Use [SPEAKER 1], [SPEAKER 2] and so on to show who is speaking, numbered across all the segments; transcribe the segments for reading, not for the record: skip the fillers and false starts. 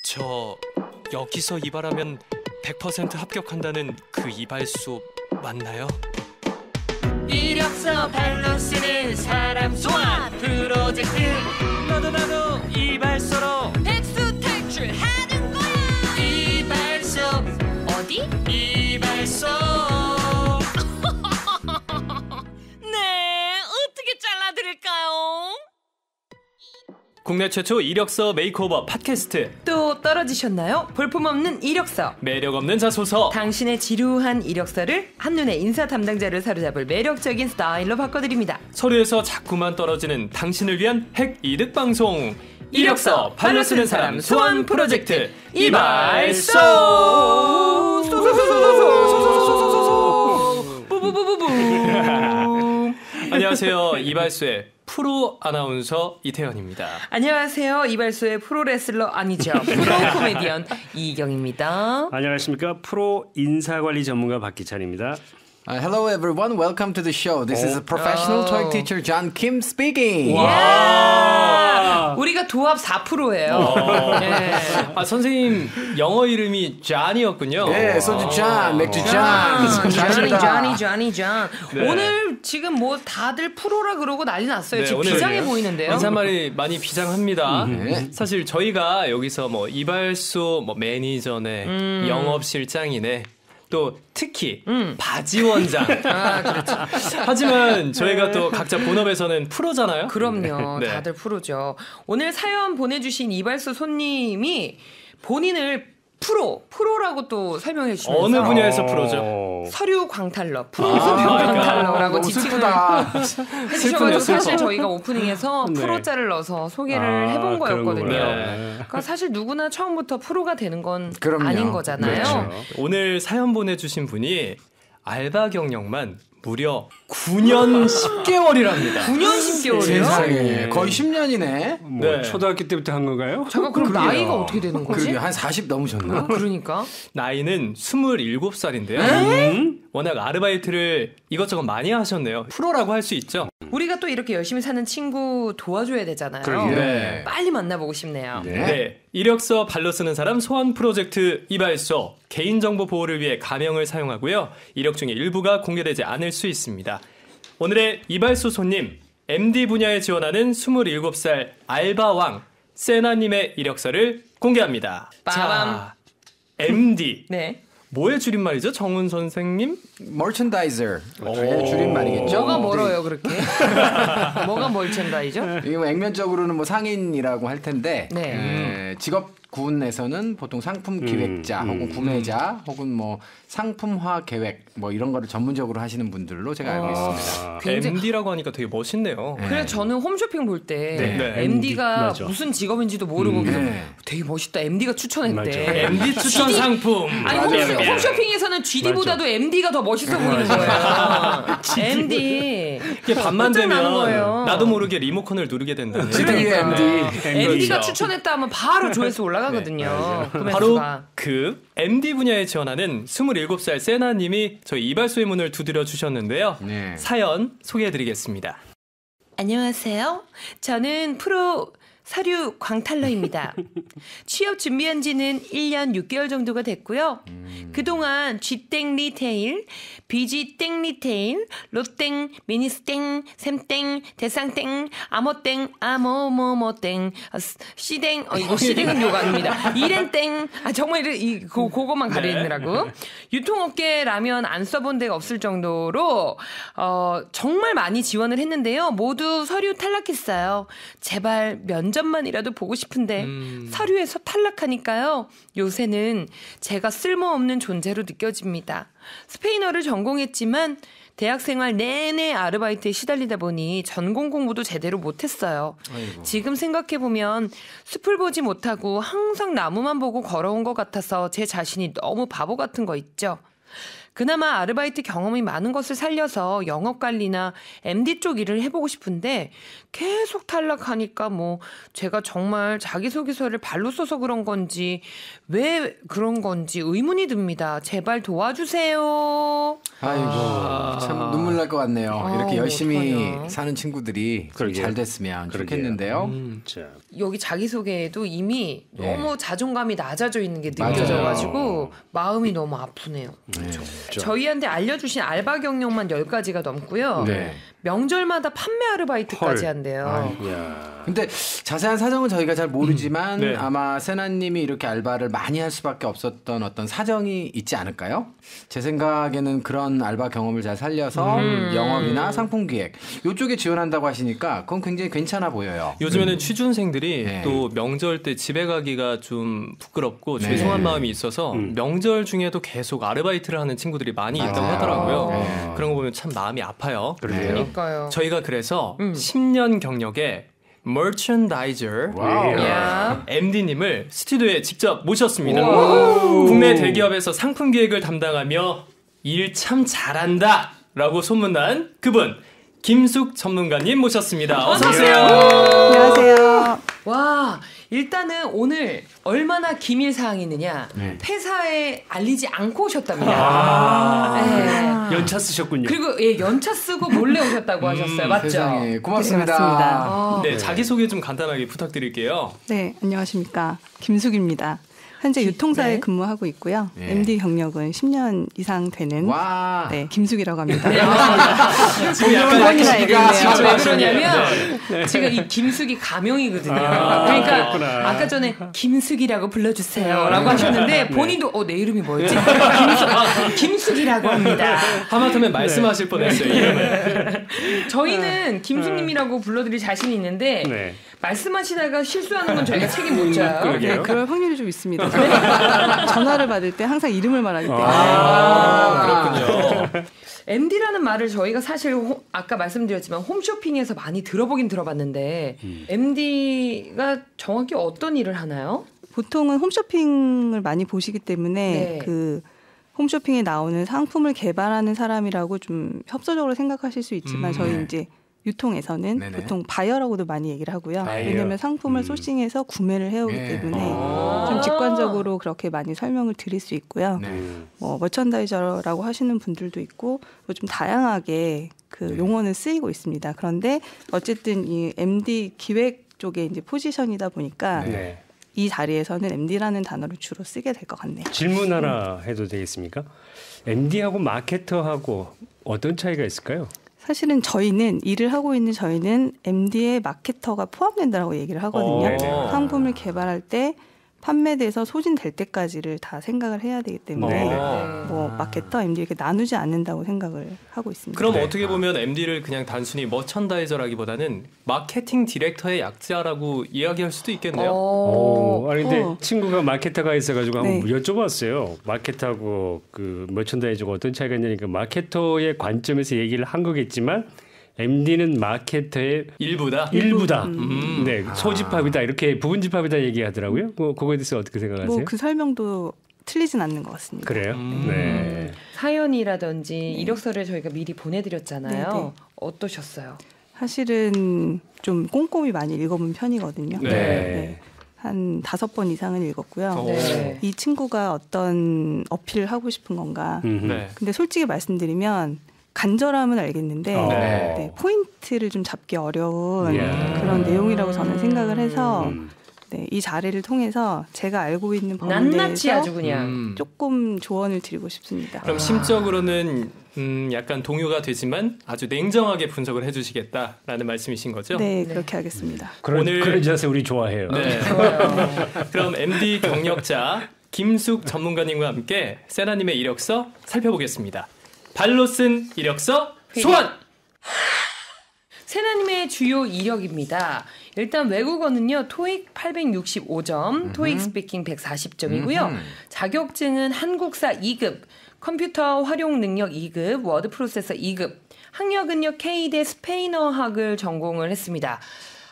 [SPEAKER 1] 저 여기서 이발하면 100% 합격한다는 그 이발소 맞나요?
[SPEAKER 2] 이력서 발로 쓰는 사람 소환 프로젝트.
[SPEAKER 1] 나도 이발소로
[SPEAKER 2] 백수 탈출하는 거야. 이발소 어디? 이발소. 네, 어떻게 잘라드릴까요?
[SPEAKER 1] 국내 최초 이력서 메이크오버 팟캐스트.
[SPEAKER 3] 또 떨어지셨나요? 볼품없는 이력서.
[SPEAKER 1] 매력없는 자소서.
[SPEAKER 3] 당신의 지루한 이력서를 한눈에 인사 담당자를 사로잡을 매력적인 스타일로 바꿔드립니다.
[SPEAKER 1] 서류에서 자꾸만 떨어지는 당신을 위한 핵 이득 방송. 이력서 발로 쓰는 사람 소환 프로젝트 이발소.
[SPEAKER 3] 뿌뿌뿌뿌뿌.
[SPEAKER 1] 안녕하세요. 이발소의 프로 아나운서 이태현입니다.
[SPEAKER 3] 안녕하세요. 이발소의 프로레슬러 아니죠. 프로 코미디언 이경입니다.
[SPEAKER 4] 안녕하십니까. 프로 인사관리 전문가 박기찬입니다.
[SPEAKER 5] Hello everyone, welcome to the show. This is a professional toy teacher John Kim speaking.
[SPEAKER 3] 우리가 도합 4%예요. 네.
[SPEAKER 1] 아, 선생님 영어 이름이 존이었군요.
[SPEAKER 5] 네, 소주 잔, 맥주 잔.
[SPEAKER 3] Johnny.
[SPEAKER 1] 네.
[SPEAKER 3] 오늘 지금 뭐 다들 프로라 그러고 난리 났어요.
[SPEAKER 1] 네,
[SPEAKER 3] 지금
[SPEAKER 1] 오늘
[SPEAKER 3] 비장해 보이는데요.
[SPEAKER 1] 인사말이 많이 비장합니다.
[SPEAKER 5] 네.
[SPEAKER 1] 사실 저희가 여기서 뭐 이발소 뭐 매니저네, 영업실장이네, 또 특히 바지 원장.
[SPEAKER 3] 아, 그렇죠.
[SPEAKER 1] 하지만 저희가 또 각자 본업에서는 프로잖아요.
[SPEAKER 3] 그럼요.
[SPEAKER 1] 네.
[SPEAKER 3] 다들 프로죠. 오늘 사연 보내주신 이발소 손님이 본인을 프로라고 또 설명해 주시면서
[SPEAKER 1] 어느 분야에서 프로죠?
[SPEAKER 3] 서류 광탈러, 프로 서류 광탈러라고 지칭을 해주셔가지고 사실 저희가 오프닝에서
[SPEAKER 4] 네.
[SPEAKER 3] 프로자를 넣어서 소개를 해본
[SPEAKER 4] 그런
[SPEAKER 3] 거였거든요.
[SPEAKER 4] 거구나.
[SPEAKER 3] 그러니까 사실 누구나 처음부터 프로가 되는 건
[SPEAKER 5] 그럼요.
[SPEAKER 3] 아닌 거잖아요.
[SPEAKER 4] 그렇죠.
[SPEAKER 1] 오늘 사연 보내주신 분이 알바 경력만 무려 9년 10개월이랍니다.
[SPEAKER 3] 9년 10개월이요?
[SPEAKER 5] 세상에 거의 10년이네.
[SPEAKER 4] 뭐
[SPEAKER 1] 네.
[SPEAKER 4] 초등학교 때부터 한 건가요?
[SPEAKER 3] 잠깐 그럼
[SPEAKER 5] 그러게요.
[SPEAKER 3] 나이가 어떻게 되는 거지?
[SPEAKER 5] 그러게 한 40 넘으셨나?
[SPEAKER 3] 그러니까
[SPEAKER 1] 나이는 27살인데요. 워낙 아르바이트를 이것저것 많이 하셨네요. 프로라고 할 수 있죠.
[SPEAKER 3] 우리가 또 이렇게 열심히 사는 친구 도와줘야 되잖아요.
[SPEAKER 4] 그러게요.
[SPEAKER 1] 네.
[SPEAKER 3] 빨리 만나보고 싶네요.
[SPEAKER 1] 네. 이력서 발로 쓰는 사람 소환 프로젝트 이발소. 개인정보 보호를 위해 가명을 사용하고요. 이력 중에 일부가 공개되지 않을 수 있습니다. 오늘의 이발소 손님, MD 분야에 지원하는 27살 알바왕 세나님의 이력서를 공개합니다.
[SPEAKER 3] 빠밤.
[SPEAKER 1] 자, MD.
[SPEAKER 3] 네.
[SPEAKER 1] 뭐의 줄임말이죠? 정훈 선생님?
[SPEAKER 5] Merchandiser. 줄임말이겠죠.
[SPEAKER 3] 뭐가 멀어요 그렇게? 뭐가 멀천다이죠?
[SPEAKER 5] 이게 뭐 액면적으로는 뭐 상인이라고 할 텐데
[SPEAKER 3] 네.
[SPEAKER 5] 직업군에서는 보통 상품 기획자 혹은 구매자 혹은 뭐 상품화 계획 뭐 이런 거를 전문적으로 하시는 분들로 제가 알고 있습니다.
[SPEAKER 3] 굉장히-
[SPEAKER 1] MD라고 하니까 되게 멋있네요.
[SPEAKER 3] 그래서 저는 홈쇼핑 볼 때
[SPEAKER 1] 네.
[SPEAKER 3] MD가
[SPEAKER 4] 맞아.
[SPEAKER 3] 무슨 직업인지도 모르고 그래서 되게 멋있다. MD가 추천했대.
[SPEAKER 4] 맞아.
[SPEAKER 1] MD 추천 상품.
[SPEAKER 3] 아니 홈쇼핑에서는 GD보다도 MD가 더 멋있어 보이는 거예요. MD.
[SPEAKER 1] 이게 밤만
[SPEAKER 3] 끝장나는
[SPEAKER 1] 되면
[SPEAKER 3] 거예요.
[SPEAKER 1] 나도 모르게 리모컨을 누르게 된다는.
[SPEAKER 5] 지등이 MD.
[SPEAKER 3] MD가
[SPEAKER 1] 그렇죠.
[SPEAKER 3] 추천했다 하면 바로 조회수 올라가거든요. 구매
[SPEAKER 1] 바로
[SPEAKER 3] 수가.
[SPEAKER 1] 그 MD 분야에 지원하는 27살 세나님이 저희 이발소의 문을 두드려 주셨는데요.
[SPEAKER 5] 네.
[SPEAKER 1] 사연 소개해드리겠습니다.
[SPEAKER 3] 안녕하세요. 저는 프로 서류 광탈러입니다. 취업 준비한 지는 1년 6개월 정도가 됐고요. 그동안 G땡 리테일, BG땡 리테일, 롯땡, 미니스땡, 샘땡, 대상땡, 아모땡, 아모모모땡, C땡, 이거 C땡은 요거 아닙니다. 이렌땡, 정말 그거만 가리느라고. 유통업계라면 안 써본 데가 없을 정도로 정말 많이 지원을 했는데요. 모두 서류 탈락했어요. 제발 면접만이라도 보고 싶은데 서류에서 탈락하니까요. 요새는 제가 쓸모없는 존재로 느껴집니다. 스페인어를 전공했지만 대학생활 내내 아르바이트에 시달리다 보니 전공 공부도 제대로 못했어요. 지금 생각해보면 숲을 보지 못하고 항상 나무만 보고 걸어온 것 같아서 제 자신이 너무 바보 같은 거 있죠. 그나마 아르바이트 경험이 많은 것을 살려서 영업관리나 MD 쪽 일을 해보고 싶은데 계속 탈락하니까 뭐 제가 정말 자기소개서를 발로 써서 그런 건지 왜 그런 건지 의문이 듭니다. 제발 도와주세요.
[SPEAKER 5] 아이고 참 눈물 날 것 같네요. 이렇게 열심히
[SPEAKER 3] 어떡하냐.
[SPEAKER 5] 사는 친구들이 좀
[SPEAKER 4] 그러게요.
[SPEAKER 5] 잘 됐으면
[SPEAKER 4] 그러게요.
[SPEAKER 5] 좋겠는데요.
[SPEAKER 4] 자,
[SPEAKER 3] 여기 자기소개에도 이미
[SPEAKER 5] 네.
[SPEAKER 3] 너무 자존감이 낮아져 있는 게
[SPEAKER 5] 맞아요.
[SPEAKER 3] 느껴져가지고 마음이 너무 아프네요.
[SPEAKER 5] 네.
[SPEAKER 3] 저희한테 알려주신 알바 경력만 10가지가 넘고요.
[SPEAKER 5] 네.
[SPEAKER 3] 명절마다 판매 아르바이트까지
[SPEAKER 4] 헐.
[SPEAKER 3] 한대요.
[SPEAKER 4] 야.
[SPEAKER 5] 근데 자세한 사정은 저희가 잘 모르지만
[SPEAKER 1] 네.
[SPEAKER 5] 아마 세나님이 이렇게 알바를 많이 할 수밖에 없었던 어떤 사정이 있지 않을까요? 제 생각에는 그런 알바 경험을 잘 살려서 영업이나 상품 기획 이쪽에 지원한다고 하시니까 그건 굉장히 괜찮아 보여요.
[SPEAKER 1] 요즘에는 취준생들이
[SPEAKER 5] 네.
[SPEAKER 1] 또 명절 때 집에 가기가 좀 부끄럽고
[SPEAKER 5] 네.
[SPEAKER 1] 죄송한 마음이 있어서 명절 중에도 계속 아르바이트를 하는 친구들이 많이 있다고
[SPEAKER 5] 맞아요.
[SPEAKER 1] 하더라고요.
[SPEAKER 5] 네.
[SPEAKER 1] 그런 거 보면 참 마음이 아파요.
[SPEAKER 4] 그러게요.
[SPEAKER 3] 그러니까요.
[SPEAKER 1] 저희가 그래서 10년 경력의 merchandiser
[SPEAKER 5] 와우.
[SPEAKER 3] 야.
[SPEAKER 1] MD님을 스튜디오에 직접 모셨습니다. 국내 대기업에서 상품 기획을 담당하며 일 참 잘한다 라고 소문난 그분 김숙 전문가님 모셨습니다. 어서 오세요.
[SPEAKER 6] 안녕하세요.
[SPEAKER 3] 와, 일단은 오늘 얼마나 기밀 사항이 있느냐.
[SPEAKER 5] 네.
[SPEAKER 3] 회사에 알리지 않고 오셨답니다. 네.
[SPEAKER 4] 연차 쓰셨군요.
[SPEAKER 3] 그리고 예, 연차 쓰고 몰래 오셨다고 하셨어요. 맞죠?
[SPEAKER 5] 세상에 고맙습니다.
[SPEAKER 6] 네, 맞습니다.
[SPEAKER 3] 아,
[SPEAKER 1] 네, 자기소개 좀 간단하게 부탁드릴게요.
[SPEAKER 6] 네, 안녕하십니까. 김숙입니다. 현재 유통사에
[SPEAKER 3] 네.
[SPEAKER 6] 근무하고 있고요.
[SPEAKER 5] 네.
[SPEAKER 6] MD 경력은 10년 이상 되는
[SPEAKER 5] 와.
[SPEAKER 6] 네, 김숙이라고 합니다.
[SPEAKER 3] 네.
[SPEAKER 1] 지금 약간
[SPEAKER 6] 번이나
[SPEAKER 1] 기가
[SPEAKER 6] 얘기했네요.
[SPEAKER 3] 왜
[SPEAKER 1] 지금
[SPEAKER 3] 그러냐면 제가 이 김숙이 가명이거든요. 그러니까
[SPEAKER 4] 그렇구나.
[SPEAKER 3] 아까 전에 김숙이라고 불러주세요라고 하셨는데 본인도 내 이름이 뭐였지? 김숙이라고 합니다.
[SPEAKER 1] 하마터면 말씀하실 뻔했어요. 이름을.
[SPEAKER 3] 저희는 김숙님이라고 불러드릴 자신이 있는데
[SPEAKER 4] 네.
[SPEAKER 3] 말씀하시다가 실수하는 건 저희가 책임 못 져요.
[SPEAKER 4] 그러게요.
[SPEAKER 6] 그럴 확률이 좀 있습니다. 전화를 받을 때 항상 이름을 말하기 때문에.
[SPEAKER 1] 그렇군요.
[SPEAKER 3] MD라는 말을 저희가 사실 아까 말씀드렸지만 홈쇼핑에서 많이 들어보긴 들어봤는데 MD가 정확히 어떤 일을 하나요?
[SPEAKER 6] 보통은 홈쇼핑을 많이 보시기 때문에
[SPEAKER 3] 네.
[SPEAKER 6] 그 홈쇼핑에 나오는 상품을 개발하는 사람이라고 좀 협소적으로 생각하실 수 있지만 저희
[SPEAKER 5] 네.
[SPEAKER 6] 이제 유통에서는
[SPEAKER 5] 네네.
[SPEAKER 6] 보통 바이어라고도 많이 얘기를 하고요.
[SPEAKER 4] 바이어.
[SPEAKER 6] 왜냐하면 상품을 소싱해서 구매를 해오기
[SPEAKER 5] 네.
[SPEAKER 6] 때문에
[SPEAKER 3] 아.
[SPEAKER 6] 좀 직관적으로 그렇게 많이 설명을 드릴 수 있고요.
[SPEAKER 5] 네.
[SPEAKER 6] 뭐 머천다이저라고 하시는 분들도 있고 뭐 좀 다양하게 그 용어는 쓰이고 있습니다. 그런데 어쨌든 이 MD 기획 쪽에 이제 포지션이다 보니까
[SPEAKER 4] 네.
[SPEAKER 6] 이 자리에서는 MD라는 단어를 주로 쓰게 될 것 같네요.
[SPEAKER 4] 질문 하나 해도 되겠습니까? MD하고 마케터하고 어떤 차이가 있을까요?
[SPEAKER 6] 사실은 저희는 일을 하고 있는 저희는 MD에 마케터가 포함된다고 얘기를 하거든요.
[SPEAKER 1] 네네.
[SPEAKER 6] 상품을 개발할 때 판매돼서 소진될 때까지를 다 생각을 해야 되기 때문에
[SPEAKER 4] 네네.
[SPEAKER 6] 뭐 마케터, MD 이렇게 나누지 않는다고 생각을 하고 있습니다.
[SPEAKER 1] 그럼
[SPEAKER 4] 네.
[SPEAKER 1] 어떻게 보면 MD를 그냥 단순히 머천다이저라기보다는 마케팅 디렉터의 약자라고 이야기할 수도 있겠네요.
[SPEAKER 4] 아니 근데
[SPEAKER 6] 어.
[SPEAKER 4] 친구가 마케터가 있어가지고
[SPEAKER 6] 네.
[SPEAKER 4] 한번 여쭤봤어요. 마케터하고 그 머천다이저가 어떤 차이가 있냐니까 마케터의 관점에서 얘기를 한 거겠지만 MD는 마케터의
[SPEAKER 1] 일부다.
[SPEAKER 4] 일부다. 네, 소집합이다 이렇게 부분집합이다 얘기하더라고요. 그거에 대해서 어떻게 생각하세요?
[SPEAKER 6] 뭐 그 설명도 틀리진 않는 것 같습니다.
[SPEAKER 4] 그래요? 네.
[SPEAKER 3] 사연이라든지 이력서를 저희가 미리 보내드렸잖아요.
[SPEAKER 6] 네네.
[SPEAKER 3] 어떠셨어요?
[SPEAKER 6] 사실은 좀 꼼꼼히 많이 읽어본 편이거든요.
[SPEAKER 1] 네.
[SPEAKER 6] 한 5번 이상은 읽었고요.
[SPEAKER 3] 네.
[SPEAKER 6] 이 친구가 어떤 어필을 하고 싶은 건가.
[SPEAKER 4] 음흠.
[SPEAKER 1] 네.
[SPEAKER 6] 근데 솔직히 말씀드리면 간절함은 알겠는데 네, 포인트를 좀 잡기 어려운
[SPEAKER 4] 이야.
[SPEAKER 6] 그런 내용이라고 저는 생각을 해서
[SPEAKER 4] 음.
[SPEAKER 6] 네, 이 자리를 통해서 제가 알고 있는 범위에
[SPEAKER 3] 낱낱이
[SPEAKER 6] 대해서
[SPEAKER 3] 아주 그냥.
[SPEAKER 6] 조금 조언을 드리고 싶습니다.
[SPEAKER 1] 그럼 심적으로는 약간 동요가 되지만 아주 냉정하게 분석을 해주시겠다라는 말씀이신 거죠?
[SPEAKER 6] 네, 그렇게 하겠습니다.
[SPEAKER 1] 오늘-
[SPEAKER 4] 그런 자세 우리 좋아해요.
[SPEAKER 1] 네.
[SPEAKER 3] 좋아요.
[SPEAKER 1] 그럼 MD 경력자 김숙 전문가님과 함께 세나님의 이력서 살펴보겠습니다. 발로 쓴 이력서 소환!
[SPEAKER 3] 세나님의 주요 이력입니다. 일단 외국어는요. 토익 865점, 토익 스피킹 140점이고요. 자격증은 한국사 2급, 컴퓨터 활용 능력 2급, 워드 프로세서 2급, 학력은요. K대 스페인어학을 전공을 했습니다.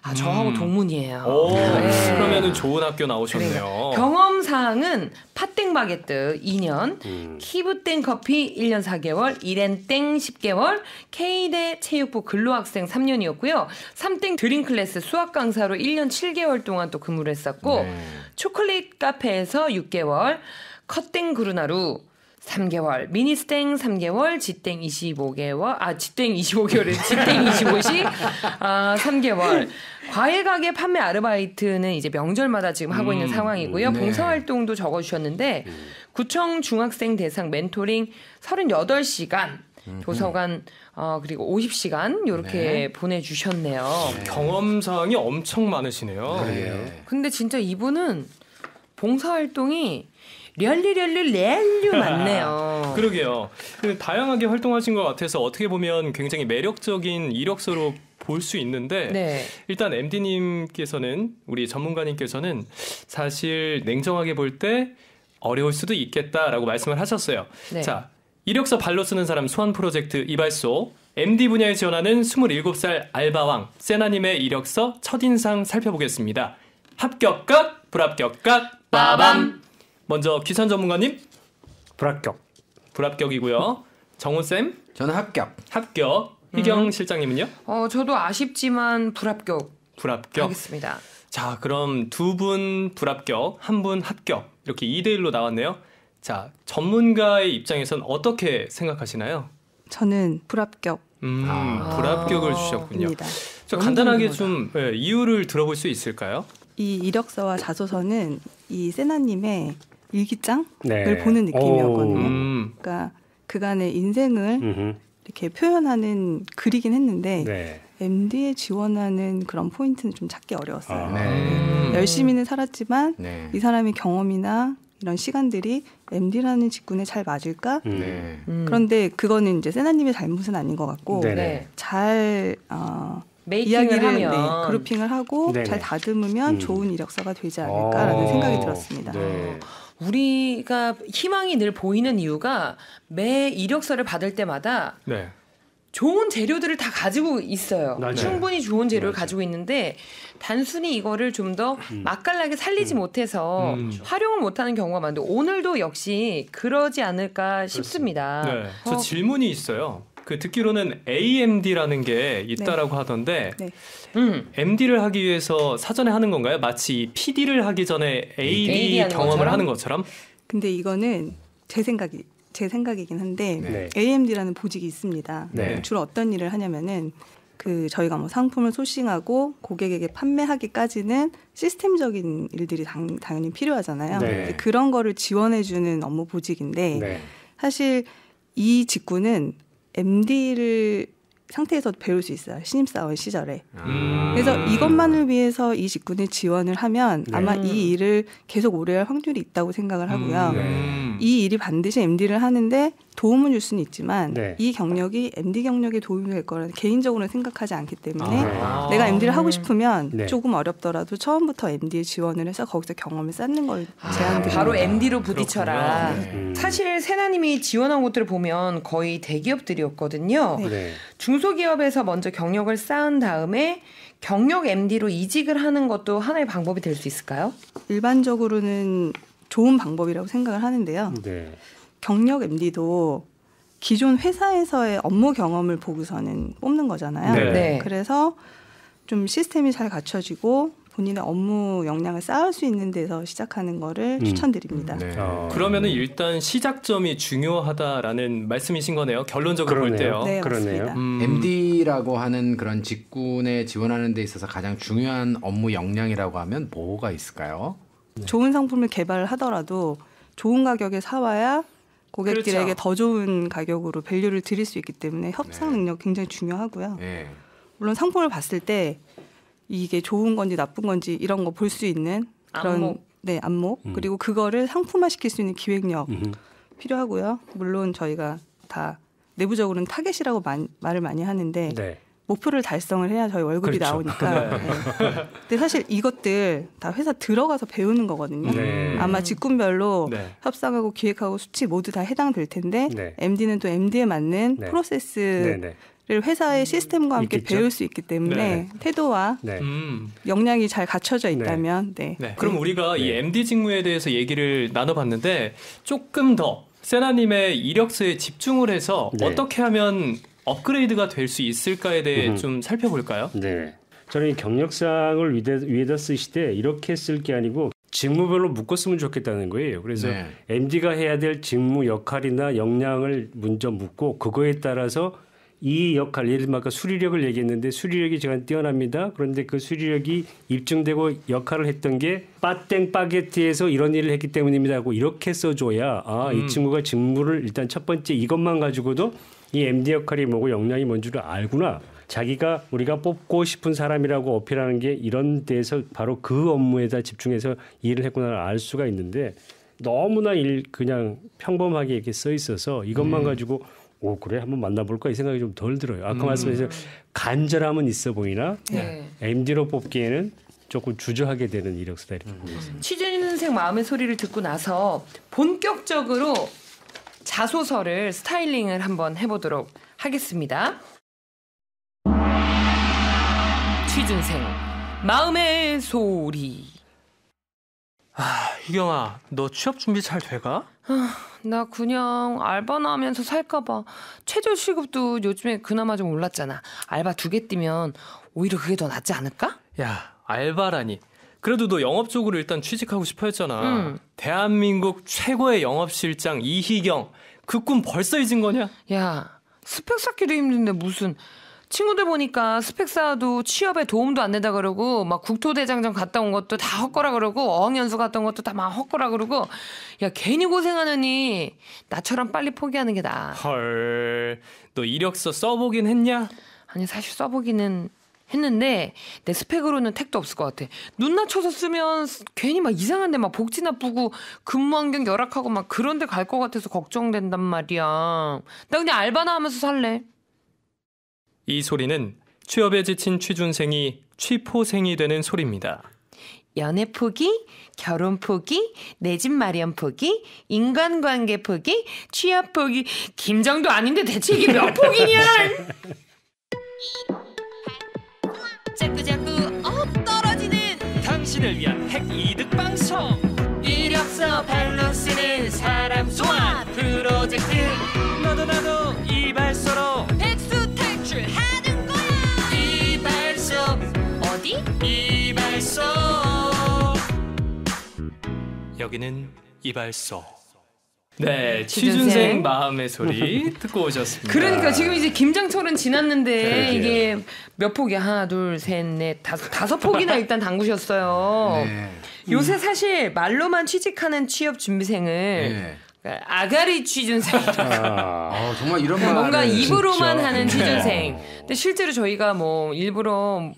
[SPEAKER 3] 아, 저하고 동문이에요.
[SPEAKER 1] 오,
[SPEAKER 3] 네.
[SPEAKER 1] 그러면은 좋은 학교 나오셨네요.
[SPEAKER 3] 경험사항은 팥땡 바게트 2년, 키브땡 커피 1년 4개월, 이렌땡 10개월, K대 체육부 근로학생 3년이었고요. 3땡 드림클래스 수학 강사로 1년 7개월 동안 또 근무를 했었고,
[SPEAKER 5] 네.
[SPEAKER 3] 초콜릿 카페에서 6개월, 컷땡 그루나루 3개월, 미니스땡 3개월, 지땡 25개월, 지땡 25개월에 지땡 25시 3개월. 과일 가게 판매 아르바이트는 이제 명절마다 지금 하고 있는 상황이고요.
[SPEAKER 5] 네.
[SPEAKER 3] 봉사활동도 적어주셨는데 구청 중학생 대상 멘토링 38시간, 도서관 그리고 50시간 이렇게
[SPEAKER 5] 네.
[SPEAKER 3] 보내주셨네요.
[SPEAKER 1] 경험사항이 엄청 많으시네요.
[SPEAKER 5] 그래요.
[SPEAKER 3] 근데 진짜 이분은 봉사활동이 렐류 많네요.
[SPEAKER 1] 그러게요. 다양하게 활동하신 것 같아서 어떻게 보면 굉장히 매력적인 이력서로 볼 수 있는데
[SPEAKER 3] 네.
[SPEAKER 1] 일단 MD님께서는 우리 전문가님께서는 사실 냉정하게 볼 때 어려울 수도 있겠다라고 말씀을 하셨어요.
[SPEAKER 3] 네.
[SPEAKER 1] 자, 이력서 발로 쓰는 사람 소환 프로젝트 이발소 MD 분야에 지원하는 27살 알바왕 세나님의 이력서 첫인상 살펴보겠습니다. 합격각, 불합격각, 빠밤. 먼저 귀산 전문가님
[SPEAKER 4] 불합격.
[SPEAKER 1] 불합격이고요. 정훈 쌤
[SPEAKER 5] 저는 합격.
[SPEAKER 1] 합격. 희경 실장님은요?
[SPEAKER 3] 저도 아쉽지만 불합격
[SPEAKER 1] 불합격.
[SPEAKER 3] 하겠습니다.
[SPEAKER 1] 자, 그럼 두 분 불합격, 한 분 합격. 이렇게 2대1로 나왔네요. 자, 전문가의 입장에선 어떻게 생각하시나요?
[SPEAKER 6] 저는 불합격.
[SPEAKER 1] 불합격을 주셨군요.
[SPEAKER 6] 입니다.
[SPEAKER 1] 저
[SPEAKER 3] 너무
[SPEAKER 1] 간단하게
[SPEAKER 3] 궁금하다.
[SPEAKER 1] 좀 이유를 들어볼 수 있을까요?
[SPEAKER 6] 이 이력서와 자소서는 이 세나님의 일기장을
[SPEAKER 4] 네.
[SPEAKER 6] 보는 느낌이었거든요.
[SPEAKER 1] 음,
[SPEAKER 6] 그러니까 그간의 인생을
[SPEAKER 4] 음흠.
[SPEAKER 6] 이렇게 표현하는 글이긴 했는데
[SPEAKER 4] 네.
[SPEAKER 6] MD에 지원하는 그런 포인트는 좀 찾기 어려웠어요.
[SPEAKER 5] 네.
[SPEAKER 6] 열심히는 살았지만
[SPEAKER 5] 네.
[SPEAKER 6] 이 사람의 경험이나 이런 시간들이 MD라는 직군에 잘 맞을까?
[SPEAKER 5] 네.
[SPEAKER 6] 그런데 그거는 이제 세나님의 잘못은 아닌 것 같고
[SPEAKER 4] 네네.
[SPEAKER 3] 네.
[SPEAKER 6] 잘
[SPEAKER 3] 메이킹을
[SPEAKER 6] 이야기를
[SPEAKER 3] 하면
[SPEAKER 6] 그룹핑을 하고
[SPEAKER 4] 네네.
[SPEAKER 6] 잘 다듬으면 좋은 이력서가 되지 않을까라는 생각이 들었습니다.
[SPEAKER 4] 네.
[SPEAKER 3] 우리가 희망이 늘 보이는 이유가 매 이력서를 받을 때마다
[SPEAKER 1] 네.
[SPEAKER 3] 좋은 재료들을 다 가지고 있어요.
[SPEAKER 4] 맞아요.
[SPEAKER 3] 충분히 좋은 재료를 가지고 있는데 단순히 이거를 좀 더 맛깔나게 살리지 못해서 활용을 못하는 경우가 많은데 오늘도 역시 그러지 않을까 싶습니다.
[SPEAKER 1] 네. 저 질문이 있어요. 그 듣기로는 AMD라는 게 있다라고 하던데
[SPEAKER 6] 네.
[SPEAKER 1] MD를 하기 위해서 사전에 하는 건가요? 마치 PD를 하기 전에 AD
[SPEAKER 3] 하는
[SPEAKER 1] 경험을
[SPEAKER 3] 것처럼?
[SPEAKER 1] 하는 것처럼?
[SPEAKER 6] 근데 이거는 제 생각이긴 한데
[SPEAKER 4] 네.
[SPEAKER 6] AMD라는 보직이 있습니다.
[SPEAKER 4] 네.
[SPEAKER 6] 주로 어떤 일을 하냐면은 그 저희가 뭐 상품을 소싱하고 고객에게 판매하기까지는 시스템적인 일들이 당연히 필요하잖아요.
[SPEAKER 4] 네.
[SPEAKER 6] 근데 그런 거를 지원해주는 업무 보직인데
[SPEAKER 4] 네.
[SPEAKER 6] 사실 이 직군은 MD를 상태에서 배울 수 있어요. 신입사원 시절에. 그래서 이것만을 위해서 이 직군에 지원을 하면
[SPEAKER 4] 네.
[SPEAKER 6] 아마 이 일을 계속 오래 할 확률이 있다고 생각을 하고요. 이 일이 반드시 MD를 하는데 도움을 줄 수는 있지만
[SPEAKER 4] 네.
[SPEAKER 6] 이 경력이 MD 경력에 도움이 될 거라는 개인적으로는 생각하지 않기 때문에
[SPEAKER 1] 아.
[SPEAKER 6] 내가 MD를 하고 싶으면
[SPEAKER 4] 네.
[SPEAKER 6] 조금 어렵더라도 처음부터 MD에 지원을 해서 거기서 경험을 쌓는 걸 제안드립니다.
[SPEAKER 3] 바로 MD로 부딪혀라.
[SPEAKER 1] 그렇군요.
[SPEAKER 3] 사실 세나님이 지원한 곳들을 보면 거의 대기업들이었거든요.
[SPEAKER 6] 네.
[SPEAKER 4] 네.
[SPEAKER 3] 중소기업에서 먼저 경력을 쌓은 다음에 경력 MD로 이직을 하는 것도 하나의 방법이 될 수 있을까요?
[SPEAKER 6] 일반적으로는 좋은 방법이라고 생각을 하는데요.
[SPEAKER 4] 네.
[SPEAKER 6] 경력 MD도 기존 회사에서의 업무 경험을 보고서는 뽑는 거잖아요.
[SPEAKER 4] 네.
[SPEAKER 3] 네.
[SPEAKER 6] 그래서 좀 시스템이 잘 갖춰지고 본인의 업무 역량을 쌓을 수 있는 데서 시작하는 거를 추천드립니다.
[SPEAKER 5] 네.
[SPEAKER 1] 그러면은 일단 시작점이 중요하다라는 말씀이신 거네요. 결론적으로 볼
[SPEAKER 4] 그러네요.
[SPEAKER 1] 때요.
[SPEAKER 6] 네,
[SPEAKER 4] 그러네요.
[SPEAKER 6] 맞습니다.
[SPEAKER 5] MD라고 하는 그런 직군에 지원하는 데 있어서 가장 중요한 업무 역량이라고 하면 뭐가 있을까요?
[SPEAKER 6] 좋은 상품을 개발을 하더라도 좋은 가격에 사와야 고객들에게
[SPEAKER 1] 그렇죠.
[SPEAKER 6] 더 좋은 가격으로 밸류를 드릴 수 있기 때문에 협상 능력 굉장히 중요하고요.
[SPEAKER 5] 네.
[SPEAKER 6] 물론 상품을 봤을 때 이게 좋은 건지 나쁜 건지 이런 거 볼 수 있는 그런
[SPEAKER 3] 안목.
[SPEAKER 6] 안목 그리고 그거를 상품화 시킬 수 있는 기획력 필요하고요. 물론 저희가 다 내부적으로는 타겟이라고 말을 많이 하는데
[SPEAKER 4] 네.
[SPEAKER 6] 목표를 달성을 해야 저희 월급이
[SPEAKER 4] 그렇죠.
[SPEAKER 6] 나오니까. 네. 근데 사실 이것들 다 회사 들어가서 배우는 거거든요.
[SPEAKER 4] 네.
[SPEAKER 6] 아마 직군별로
[SPEAKER 1] 네.
[SPEAKER 6] 협상하고 기획하고 수치 모두 다 해당될 텐데
[SPEAKER 4] 네.
[SPEAKER 6] MD는 또 MD에 맞는
[SPEAKER 4] 네.
[SPEAKER 6] 프로세스를
[SPEAKER 4] 네.
[SPEAKER 6] 회사의 시스템과 함께
[SPEAKER 4] 있겠죠?
[SPEAKER 6] 배울 수 있기 때문에
[SPEAKER 4] 네.
[SPEAKER 6] 태도와
[SPEAKER 4] 네.
[SPEAKER 6] 역량이 잘 갖춰져 있다면 네.
[SPEAKER 1] 네. 그럼 우리가 이 MD 직무에 대해서 얘기를 나눠봤는데 조금 더 세나님의 이력서에 집중을 해서
[SPEAKER 4] 네.
[SPEAKER 1] 어떻게 하면 업그레이드가 될 수 있을까에 대해 좀 살펴볼까요?
[SPEAKER 4] 네. 저는 이 경력상을 위에다 쓰실 때 이렇게 쓸 게 아니고 직무별로 묶어 쓰면 좋겠다는 거예요. 그래서
[SPEAKER 5] 네.
[SPEAKER 4] MD가 해야 될 직무 역할이나 역량을 먼저 묻고 그거에 따라서 이 역할, 예를 들면 아까 수리력을 얘기했는데 수리력이 제가 뛰어납니다. 그런데 그 수리력이 입증되고 역할을 했던 게 빠땡 파게티에서 이런 일을 했기 때문입니다 하고 이렇게 써줘야 이 친구가 직무를 일단 첫 번째 이것만 가지고도 이 MD 역할이 뭐고 역량이 뭔 줄을 알구나. 자기가 우리가 뽑고 싶은 사람이라고 어필하는 게 이런 데서 바로 그 업무에다 집중해서 일을 했구나를 알 수가 있는데 너무나 그냥 평범하게 이렇게 써 있어서 이것만 가지고 오 그래 한번 만나볼까 이 생각이 좀 덜 들어요. 아까 말씀하신 간절함은 있어 보이나
[SPEAKER 3] 네.
[SPEAKER 4] MD로 뽑기에는 조금 주저하게 되는 이력서다 이렇게 보고 있습니다.
[SPEAKER 3] 취준생 마음의 소리를 듣고 나서 본격적으로 자소서를 스타일링을 한번 해보도록 하겠습니다. 취준생 마음의 소리.
[SPEAKER 1] 희경아, 너 취업 준비 잘 돼가?
[SPEAKER 3] 나 그냥 알바나 하면서 살까봐. 최저 시급도 요즘에 그나마 좀 올랐잖아. 알바 2개 뛰면 오히려 그게 더 낫지 않을까?
[SPEAKER 1] 야, 알바라니. 그래도 너 영업 쪽으로 일단 취직하고 싶어 했잖아. 대한민국 최고의 영업실장 이희경. 그 꿈 벌써 잊은 거냐?
[SPEAKER 3] 야, 스펙 쌓기도 힘든데 무슨. 친구들 보니까 스펙 쌓아도 취업에 도움도 안 된다 그러고 막 국토대장정 갔다 온 것도 다 헛거라 그러고 어학연수 갔다 온 것도 다 막 헛거라 그러고 야 괜히 고생하느니 나처럼 빨리 포기하는 게 나아.
[SPEAKER 1] 헐, 너 이력서 써보긴 했냐?
[SPEAKER 3] 아니 사실 써보기는 했는데 내 스펙으로는 택도 없을 것 같아. 눈 낮춰서 쓰면 괜히 막 이상한데 막 복지 나쁘고 근무 환경 열악하고 막 그런 데 갈 것 같아서 걱정된단 말이야. 나 그냥 알바나 하면서 살래.
[SPEAKER 1] 이 소리는 취업에 지친 취준생이 취포생이 되는 소리입니다.
[SPEAKER 3] 연애 포기, 결혼 포기, 내 집 마련 포기, 인간관계 포기, 취업 포기. 김정도 아닌데 대체 이게 몇 포기냐?
[SPEAKER 2] 자꾸자꾸 떨어지는
[SPEAKER 1] 당신을 위한 핵 이득 방송.
[SPEAKER 2] 이력서 발로 쓰는 사람 소환 프로젝트
[SPEAKER 1] 나도 이발소로
[SPEAKER 2] 백수 탈출하는 거야. 이발소 어디? 이발소.
[SPEAKER 1] 여기는 이발소. 네,
[SPEAKER 3] 취준생.
[SPEAKER 1] 취준생 마음의 소리 듣고 오셨습니다.
[SPEAKER 3] 그러니까 지금 이제 김장철은 지났는데
[SPEAKER 4] 그러게요.
[SPEAKER 3] 이게 몇 포기? 하나, 둘, 셋, 넷, 다섯 포기나 일단 담그셨어요.
[SPEAKER 5] 네.
[SPEAKER 3] 요새 사실 말로만 취직하는 취업 준비생을
[SPEAKER 5] 네.
[SPEAKER 3] 아가리 취준생.
[SPEAKER 5] 정말 이런 말
[SPEAKER 3] 뭔가 입으로만
[SPEAKER 4] 진짜.
[SPEAKER 3] 하는 취준생. 근데 실제로 저희가 뭐 일부러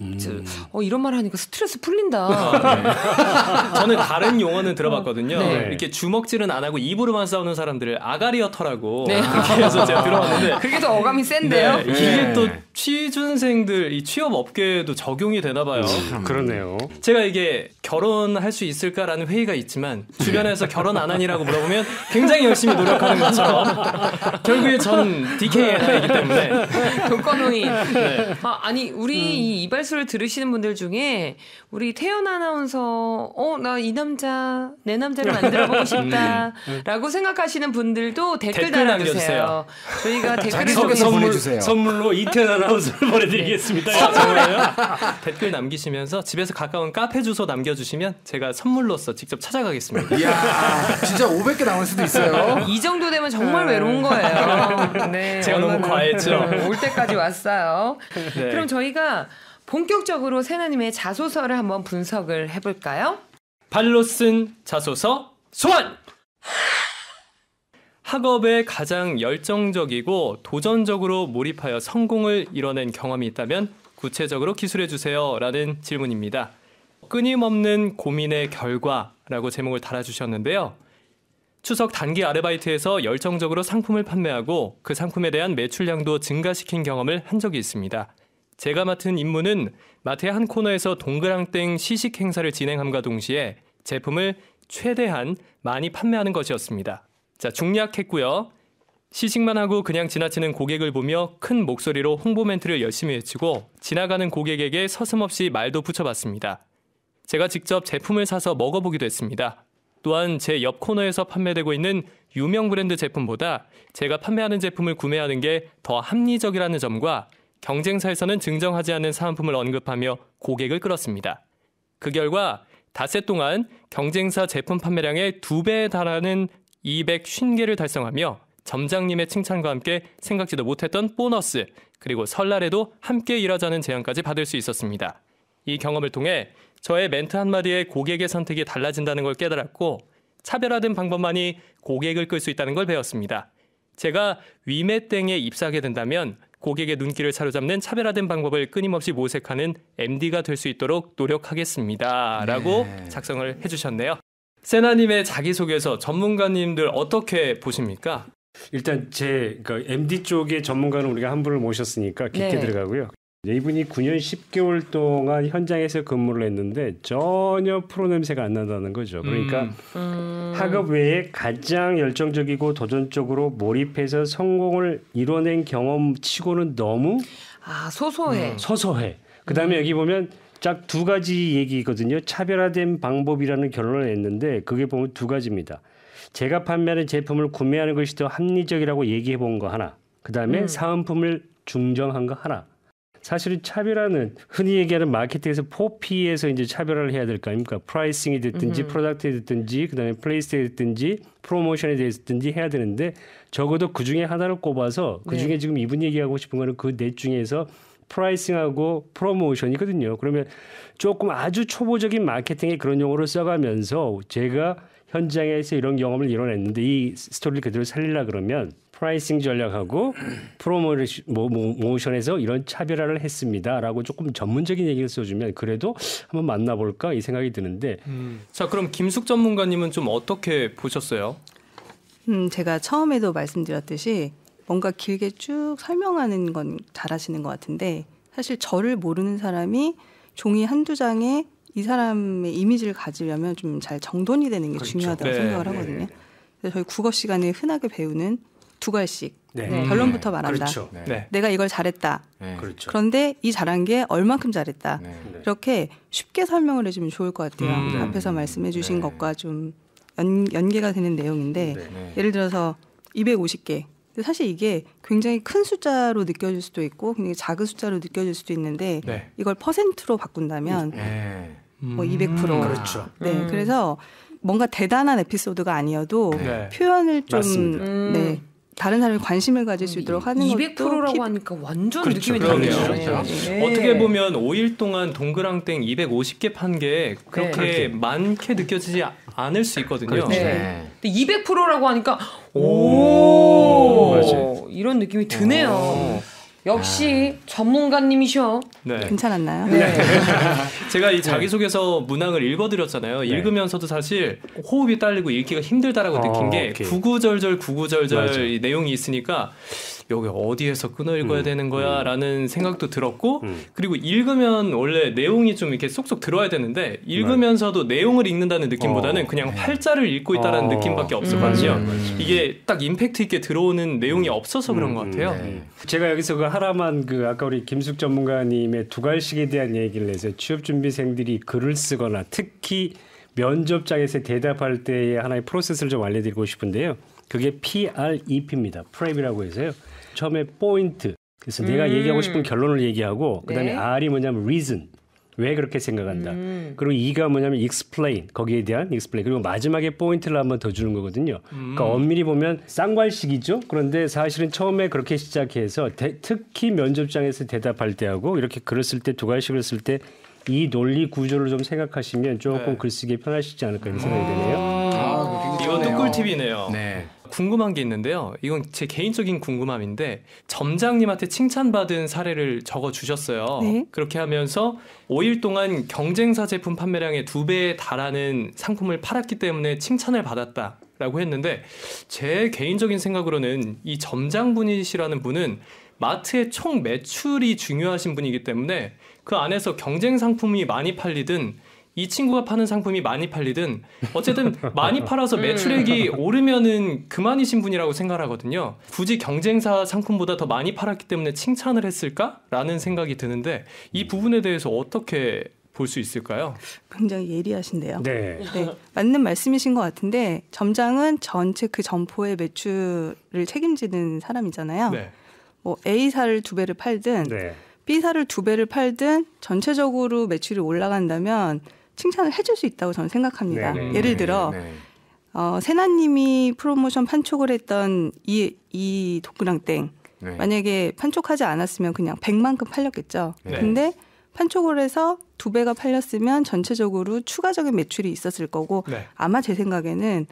[SPEAKER 3] 이런 말 하니까 스트레스 풀린다.
[SPEAKER 1] 저는 다른 용어는 들어봤거든요.
[SPEAKER 3] 네.
[SPEAKER 1] 이렇게 주먹질은 안 하고 입으로만 싸우는 사람들을 아가리어터라고
[SPEAKER 3] 네.
[SPEAKER 1] 그렇게 해서 제가 들어봤는데
[SPEAKER 3] 그게 더 어감이 센데요.
[SPEAKER 1] 네, 이게 또 취준생들 이 취업 업계에도 적용이 되나 봐요.
[SPEAKER 4] 그러네요.
[SPEAKER 1] 제가 이게 결혼할 수 있을까라는 회의가 있지만 주변에서 결혼 안 하니라고 물어보면 굉장히 열심히 노력하는 것처럼 결국에 전 DK의 나이기 때문에
[SPEAKER 3] 독거노인. 아니 우리 이 이발소를 들으시는 분들 중에 우리 태연 아나운서 나 이 남자 내 남자를 만들어보고 싶다라고 생각하시는 분들도 댓글 달아주세요. 저희가 댓글을
[SPEAKER 5] 자기소개
[SPEAKER 3] 통해서
[SPEAKER 5] 보내주세요.
[SPEAKER 4] 선물로 이태원 아나운서를 보내드리겠습니다.
[SPEAKER 1] 댓글 남기시면서 집에서 가까운 카페 주소 남겨주시면 제가 선물로서 직접 찾아가겠습니다.
[SPEAKER 5] 이야, 진짜 500개 나올 수도 있어요.
[SPEAKER 3] 이 정도 되면 정말 외로운 거예요. 네,
[SPEAKER 1] 제가 너무
[SPEAKER 3] 얼마나,
[SPEAKER 1] 과했죠?
[SPEAKER 3] 올 때까지 왔어요.
[SPEAKER 1] 네.
[SPEAKER 3] 그럼 저희가 본격적으로 세나님의 자소서를 한번 분석을 해볼까요?
[SPEAKER 1] 발로 쓴 자소서 소환! 학업에 가장 열정적이고 도전적으로 몰입하여 성공을 이뤄낸 경험이 있다면 구체적으로 기술해 주세요 라는 질문입니다. 끊임없는 고민의 결과라고 제목을 달아주셨는데요. 추석 단기 아르바이트에서 열정적으로 상품을 판매하고 그 상품에 대한 매출량도 증가시킨 경험을 한 적이 있습니다. 제가 맡은 임무는 마트의 한 코너에서 동그랑땡 시식 행사를 진행함과 동시에 제품을 최대한 많이 판매하는 것이었습니다. 자, 중략했고요. 시식만 하고 그냥 지나치는 고객을 보며 큰 목소리로 홍보 멘트를 열심히 외치고 지나가는 고객에게 서슴없이 말도 붙여봤습니다. 제가 직접 제품을 사서 먹어보기도 했습니다. 또한 제 옆 코너에서 판매되고 있는 유명 브랜드 제품보다 제가 판매하는 제품을 구매하는 게 더 합리적이라는 점과 경쟁사에서는 증정하지 않는 사은품을 언급하며 고객을 끌었습니다. 그 결과 닷새 동안 경쟁사 제품 판매량의 2배에 달하는 250개를 달성하며 점장님의 칭찬과 함께 생각지도 못했던 보너스, 그리고 설날에도 함께 일하자는 제안까지 받을 수 있었습니다. 이 경험을 통해 저의 멘트 한마디에 고객의 선택이 달라진다는 걸 깨달았고 차별화된 방법만이 고객을 끌 수 있다는 걸 배웠습니다. 제가 위메땡에 입사하게 된다면 고객의 눈길을 사로잡는 차별화된 방법을 끊임없이 모색하는 MD가 될 수 있도록 노력하겠습니다. 라고 작성을 해주셨네요. 세나님의 자기소개서 전문가님들 어떻게 보십니까?
[SPEAKER 4] 일단 그러니까 MD 쪽의 전문가는 우리가 한 분을 모셨으니까 깊게
[SPEAKER 3] 네.
[SPEAKER 4] 들어가고요. 이분이 9년 10개월 동안 현장에서 근무를 했는데 전혀 프로 냄새가 안 난다는 거죠. 그러니까 학업 외에 가장 열정적이고 도전적으로 몰입해서 성공을 이뤄낸 경험치고는 너무
[SPEAKER 3] 소소해.
[SPEAKER 4] 서서해. 그다음에 여기 보면 딱 2가지 얘기거든요. 차별화된 방법이라는 결론을 냈는데 그게 보면 2가지입니다. 제가 판매하는 제품을 구매하는 것이 더 합리적이라고 얘기해 본 거 하나. 그다음에 사은품을 중정한 거 하나. 사실은 차별화는 흔히 얘기하는 마케팅에서 4P에서 이제 차별화를 해야 될 거 아닙니까? 프라이싱이 됐든지 프로덕트에 됐든지 그다음에 플레이스에 됐든지 프로모션에 됐든지 해야 되는데 적어도 그중에 하나를 꼽아서 그중에 지금 이분 얘기하고 싶은 거는 그 넷 중에서 프라이싱하고 프로모션이거든요. 그러면 조금 아주 초보적인 마케팅에 그런 용어를 써가면서 제가 현장에서 이런 경험을 이뤄냈는데 이 스토리를 그대로 살리려 그러면 프라이싱 전략하고 프로모션에서 이런 차별화를 했습니다라고 조금 전문적인 얘기를 써주면 그래도 한번 만나볼까 이 생각이 드는데
[SPEAKER 1] 자, 그럼 김숙 전문가님은 좀 어떻게 보셨어요?
[SPEAKER 6] 제가 처음에도 말씀드렸듯이 뭔가 길게 쭉 설명하는 건 잘하시는 것 같은데 사실 저를 모르는 사람이 종이 한두 장에 이 사람의 이미지를 가지려면 좀 잘 정돈이 되는 게 중요하다고
[SPEAKER 1] 네.
[SPEAKER 6] 생각을 하거든요. 그래서 저희 국어 시간에 흔하게 배우는 2갈씩
[SPEAKER 4] 네.
[SPEAKER 6] 결론부터 말한다.
[SPEAKER 4] 그렇죠.
[SPEAKER 1] 네.
[SPEAKER 6] 내가 이걸 잘했다.
[SPEAKER 5] 네.
[SPEAKER 4] 그렇죠.
[SPEAKER 6] 그런데 이 잘한 게 얼만큼 잘했다.
[SPEAKER 5] 네.
[SPEAKER 6] 이렇게 쉽게 설명을 해주면 좋을 것 같아요.
[SPEAKER 1] 네.
[SPEAKER 6] 앞에서 말씀해 주신
[SPEAKER 5] 네.
[SPEAKER 6] 것과 좀 연계가 되는 내용인데
[SPEAKER 5] 네.
[SPEAKER 6] 예를 들어서 250개. 근데 사실 이게 굉장히 큰 숫자로 느껴질 수도 있고 굉장히 작은 숫자로 느껴질 수도 있는데
[SPEAKER 1] 네.
[SPEAKER 6] 이걸 퍼센트로 바꾼다면
[SPEAKER 5] 네.
[SPEAKER 6] 뭐 200%.
[SPEAKER 4] 그렇죠.
[SPEAKER 6] 네, 그래서 뭔가 대단한 에피소드가 아니어도
[SPEAKER 1] 네.
[SPEAKER 6] 표현을 좀
[SPEAKER 4] 맞습니다.
[SPEAKER 6] 네, 다른 사람이 관심을 가질 수 있도록 하는 것도
[SPEAKER 3] 200%라고 하니까 완전
[SPEAKER 4] 그렇죠.
[SPEAKER 3] 느낌이
[SPEAKER 1] 그러네요.
[SPEAKER 3] 다르네요.
[SPEAKER 5] 그렇죠.
[SPEAKER 3] 네.
[SPEAKER 1] 어떻게 보면 5일 동안 동그랑땡 250개 판 게 그렇게 많게 느껴지지 않을 수 있거든요.
[SPEAKER 4] 그렇죠.
[SPEAKER 3] 네. 근데 200%라고 하니까
[SPEAKER 4] 맞아요.
[SPEAKER 3] 이런 느낌이 드네요. 역시 전문가님이셔.
[SPEAKER 1] 네.
[SPEAKER 6] 괜찮았나요?
[SPEAKER 1] 제가 이 자기소개서 문항을 읽어드렸잖아요. 읽으면서도 사실 호흡이 딸리고 읽기가 힘들다라고 느낀 게
[SPEAKER 4] 오케이.
[SPEAKER 1] 구구절절
[SPEAKER 4] 맞아.
[SPEAKER 1] 이 내용이 있으니까 여기 어디에서 끊어 읽어야 되는 거야 라는 생각도 들었고 그리고 읽으면 원래 내용이 좀 이렇게 쏙쏙 들어야 되는데 읽으면서도 내용을 읽는다는 느낌보다는 그냥 활자를 읽고 있다는 느낌밖에 없었거든요. 이게 딱 임팩트 있게 들어오는 내용이 없어서 그런 것 같아요.
[SPEAKER 4] 제가 여기서 그 하나만 아까 우리 김숙 전문가님의 2갈식에 대한 얘기를 해서 취업준비생들이 글을 쓰거나 특히 면접장에서 대답할 때의 하나의 프로세스를 좀 알려드리고 싶은데요. 그게 PREP입니다. 프랩이라고 해서요. 처음에 포인트. 그래서 내가 얘기하고 싶은 결론을 얘기하고 그다음에
[SPEAKER 3] 네.
[SPEAKER 4] R이 뭐냐면 reason. 왜 그렇게 생각한다. 그리고 E가 뭐냐면 explain. 거기에 대한 explain. 그리고 마지막에 포인트를 한번 더 주는 거거든요. 그러니까 엄밀히 보면 쌍괄식이죠. 그런데 사실은 처음에 그렇게 시작해서 특히 면접장에서 대답할 때하고 이렇게 글을 쓸 때 2갈식을 쓸 때 이 논리 구조를 좀 생각하시면 조금 글쓰기 편하시지 않을까 이런 생각이 드네요.
[SPEAKER 1] 이것도 꿀팁이네요.
[SPEAKER 5] 네.
[SPEAKER 1] 궁금한 게 있는데요. 이건 제 개인적인 궁금함인데 점장님한테 칭찬받은 사례를 적어주셨어요.
[SPEAKER 6] 네.
[SPEAKER 1] 그렇게 하면서 5일 동안 경쟁사 제품 판매량의 2배에 달하는 상품을 팔았기 때문에 칭찬을 받았다라고 했는데 제 개인적인 생각으로는 이 점장분이시라는 분은 마트의 총 매출이 중요하신 분이기 때문에 그 안에서 경쟁 상품이 많이 팔리든 이 친구가 파는 상품이 많이 팔리든 어쨌든 많이 팔아서 매출액이 오르면은 그만이신 분이라고 생각하거든요. 굳이 경쟁사 상품보다 더 많이 팔았기 때문에 칭찬을 했을까라는 생각이 드는데 이 부분에 대해서 어떻게 볼 수 있을까요?
[SPEAKER 6] 굉장히 예리하신데요.
[SPEAKER 4] 네.
[SPEAKER 6] 네, 맞는 말씀이신 것 같은데 점장은 전체 그 점포의 매출을 책임지는 사람이잖아요.
[SPEAKER 1] 네.
[SPEAKER 6] 뭐 A사를 2배를 팔든
[SPEAKER 4] 네.
[SPEAKER 6] B사를 2배를 팔든 전체적으로 매출이 올라간다면 칭찬을 해줄 수 있다고 저는 생각합니다.
[SPEAKER 4] 네, 네,
[SPEAKER 6] 예를 들어
[SPEAKER 5] 네.
[SPEAKER 6] 세나님이 프로모션 판촉을 했던 이 도그랑땡
[SPEAKER 5] 네.
[SPEAKER 6] 만약에 판촉하지 않았으면 그냥 100만큼 팔렸겠죠.
[SPEAKER 1] 네.
[SPEAKER 6] 근데 판촉을 해서 2배가 팔렸으면 전체적으로 추가적인 매출이 있었을 거고
[SPEAKER 1] 네.
[SPEAKER 6] 아마 제 생각에는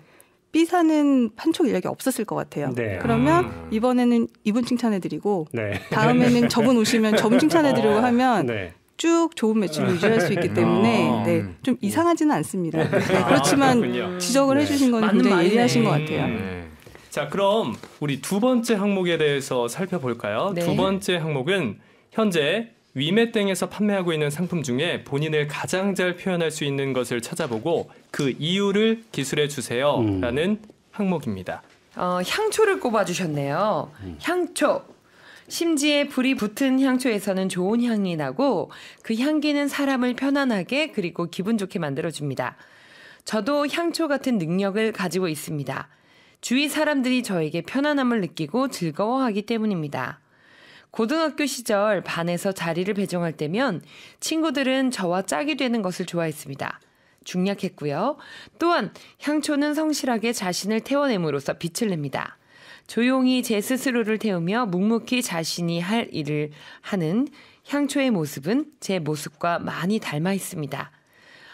[SPEAKER 6] B사는 판촉 인력이 없었을 것 같아요.
[SPEAKER 4] 네.
[SPEAKER 6] 그러면 이번에는 이분 칭찬해드리고
[SPEAKER 4] 네.
[SPEAKER 6] 다음에는 저분 오시면 저분 칭찬해드리고 하면
[SPEAKER 4] 네.
[SPEAKER 6] 쭉 좋은 매출을 유지할 수 있기 때문에 네, 좀 이상하지는 않습니다. 네, 그렇지만
[SPEAKER 1] 그렇군요.
[SPEAKER 6] 지적을 해주신 건
[SPEAKER 3] 맞는
[SPEAKER 6] 굉장히
[SPEAKER 3] 말이네.
[SPEAKER 6] 예리하신 것 같아요.
[SPEAKER 5] 네.
[SPEAKER 1] 자, 그럼 우리 두 번째 항목에 대해서 살펴볼까요?
[SPEAKER 3] 네.
[SPEAKER 1] 두 번째 항목은 현재 위메땡에서 판매하고 있는 상품 중에 본인을 가장 잘 표현할 수 있는 것을 찾아보고 그 이유를 기술해 주세요 라는 항목입니다.
[SPEAKER 3] 향초를 꼽아주셨네요. 향초. 심지에 불이 붙은 향초에서는 좋은 향이 나고 그 향기는 사람을 편안하게 그리고 기분 좋게 만들어줍니다. 저도 향초 같은 능력을 가지고 있습니다. 주위 사람들이 저에게 편안함을 느끼고 즐거워하기 때문입니다. 고등학교 시절 반에서 자리를 배정할 때면 친구들은 저와 짝이 되는 것을 좋아했습니다. 중략했고요. 또한 향초는 성실하게 자신을 태워냄으로써 빛을 냅니다. 조용히 제 스스로를 태우며 묵묵히 자신이 할 일을 하는 향초의 모습은 제 모습과 많이 닮아 있습니다.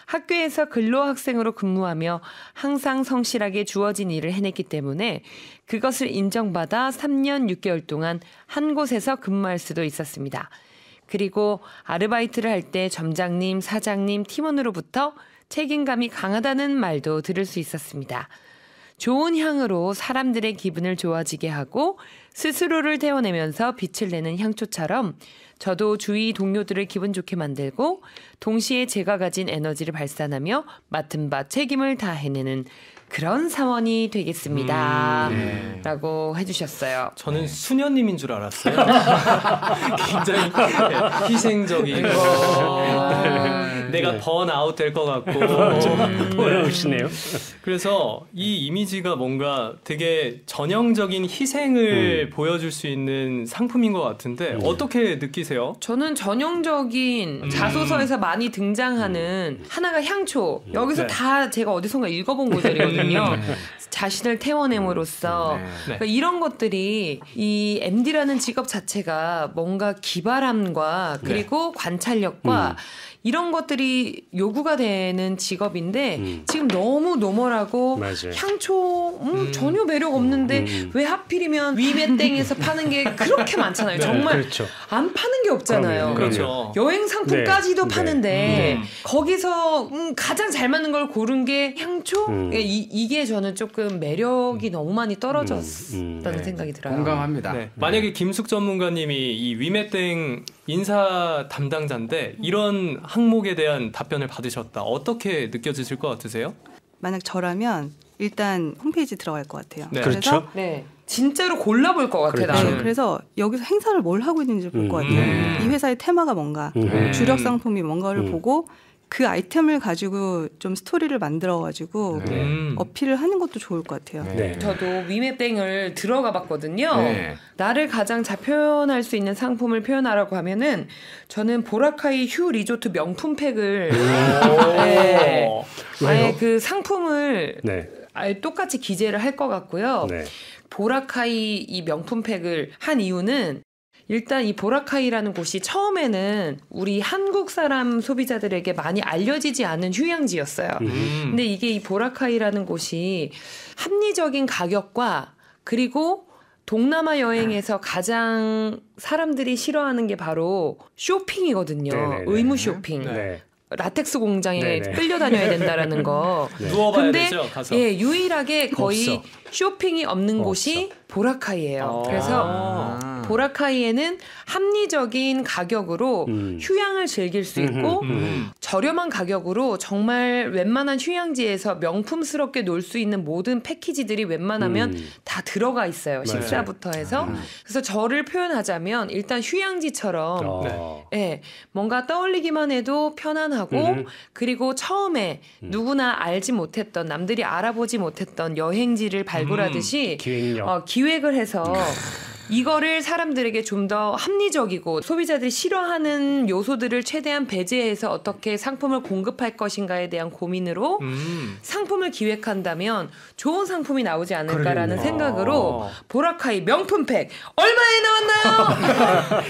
[SPEAKER 3] 학교에서 근로학생으로 근무하며 항상 성실하게 주어진 일을 해냈기 때문에 그것을 인정받아 3년 6개월 동안 한 곳에서 근무할 수도 있었습니다. 그리고 아르바이트를 할 때 점장님, 사장님, 팀원으로부터 책임감이 강하다는 말도 들을 수 있었습니다. 좋은 향으로 사람들의 기분을 좋아지게 하고 스스로를 태워내면서 빛을 내는 향초처럼 저도 주위 동료들을 기분 좋게 만들고 동시에 제가 가진 에너지를 발산하며 맡은 바 책임을 다 해내는 그런 사원이 되겠습니다.
[SPEAKER 5] 네.
[SPEAKER 3] 라고 해주셨어요.
[SPEAKER 1] 저는 수녀님인 줄 알았어요. 굉장히 희생적이고 내가 번아웃 될 것 같고
[SPEAKER 4] 어려우시네요.
[SPEAKER 1] 그래서 이 이미지가 뭔가 되게 전형적인 희생을 보여줄 수 있는 상품인 것 같은데 어떻게 느끼세요?
[SPEAKER 3] 저는 전형적인 자소서에서 많이 등장하는 하나가 향초. 여기서
[SPEAKER 1] 네.
[SPEAKER 3] 다 제가 어디선가 읽어본 구절이거든요. 자신을 태워냄으로써
[SPEAKER 1] 네.
[SPEAKER 3] 그러니까 이런 것들이 이 MD라는 직업 자체가 뭔가 기발함과 그리고 관찰력과 이런 것들이 요구가 되는 직업인데 지금 너무 노멀하고
[SPEAKER 4] 맞아요.
[SPEAKER 3] 향초 전혀 매력 없는데 왜 하필이면 위메땡에서 파는 게 그렇게 많잖아요. 정말
[SPEAKER 4] 그렇죠.
[SPEAKER 3] 안 파는 게 없잖아요.
[SPEAKER 4] 그럼요.
[SPEAKER 1] 그렇죠.
[SPEAKER 3] 여행 상품까지도
[SPEAKER 4] 네.
[SPEAKER 3] 파는데 거기서 가장 잘 맞는 걸 고른 게 향초? 이게 저는 조금 매력이 너무 많이 떨어졌다는
[SPEAKER 1] 네.
[SPEAKER 3] 생각이 들어요.
[SPEAKER 5] 공감합니다.
[SPEAKER 1] 네. 만약에 김숙 전문가님이 이 위메땡 인사 담당자인데 이런 항목에 대한 답변을 받으셨다. 어떻게 느껴지실 것 같으세요?
[SPEAKER 6] 만약 저라면 일단 홈페이지 들어갈 것 같아요.
[SPEAKER 1] 네.
[SPEAKER 6] 그래서
[SPEAKER 4] 그렇죠.
[SPEAKER 3] 네. 진짜로 골라볼 것 같아,
[SPEAKER 4] 그렇죠.
[SPEAKER 3] 나는.
[SPEAKER 6] 네, 그래서 여기서 행사를 뭘 하고 있는지 볼 것 같아요. 이 회사의 테마가 뭔가, 주력 상품이 뭔가를 보고 그 아이템을 가지고 좀 스토리를 만들어가지고 어필을 하는 것도 좋을 것 같아요.
[SPEAKER 4] 네.
[SPEAKER 3] 저도 위메땡을 들어가 봤거든요.
[SPEAKER 5] 네.
[SPEAKER 3] 나를 가장 잘 표현할 수 있는 상품을 표현하라고 하면은 저는 보라카이 휴 리조트 명품팩을 네. 아예 그 상품을
[SPEAKER 4] 네.
[SPEAKER 3] 아예 똑같이 기재를 할 것 같고요.
[SPEAKER 4] 네.
[SPEAKER 3] 보라카이 이 명품팩을 한 이유는 일단 이 보라카이라는 곳이 처음에는 우리 한국 사람 소비자들에게 많이 알려지지 않은 휴양지였어요. 근데 이게 이 보라카이라는 곳이 합리적인 가격과 그리고 동남아 여행에서 가장 사람들이 싫어하는 게 바로 쇼핑이거든요.
[SPEAKER 4] 네네네.
[SPEAKER 3] 의무 쇼핑.
[SPEAKER 1] 네.
[SPEAKER 3] 라텍스 공장에
[SPEAKER 4] 네네.
[SPEAKER 3] 끌려다녀야 된다라는 거.
[SPEAKER 1] 누워봐야
[SPEAKER 3] 근데
[SPEAKER 1] 되죠, 가서.
[SPEAKER 3] 예, 유일하게 거의
[SPEAKER 4] 없어.
[SPEAKER 3] 쇼핑이 없는 곳이 보라카이예요. 그래서 보라카이에는 합리적인 가격으로 휴양을 즐길 수 있고 저렴한 가격으로 정말 웬만한 휴양지에서 명품스럽게 놀 수 있는 모든 패키지들이 웬만하면 다 들어가 있어요. 식사부터 해서. 그래서 저를 표현하자면 일단 휴양지처럼 예, 뭔가 떠올리기만 해도 편안하고 그리고 처음에 누구나 알지 못했던 남들이 알아보지 못했던 여행지를 발굴하듯이 기획을 해서 이거를 사람들에게 좀 더 합리적이고 소비자들이 싫어하는 요소들을 최대한 배제해서 어떻게 상품을 공급할 것인가에 대한 고민으로 상품을 기획한다면 좋은 상품이 나오지 않을까라는 생각으로 보라카이 명품팩 얼마에 나왔나요?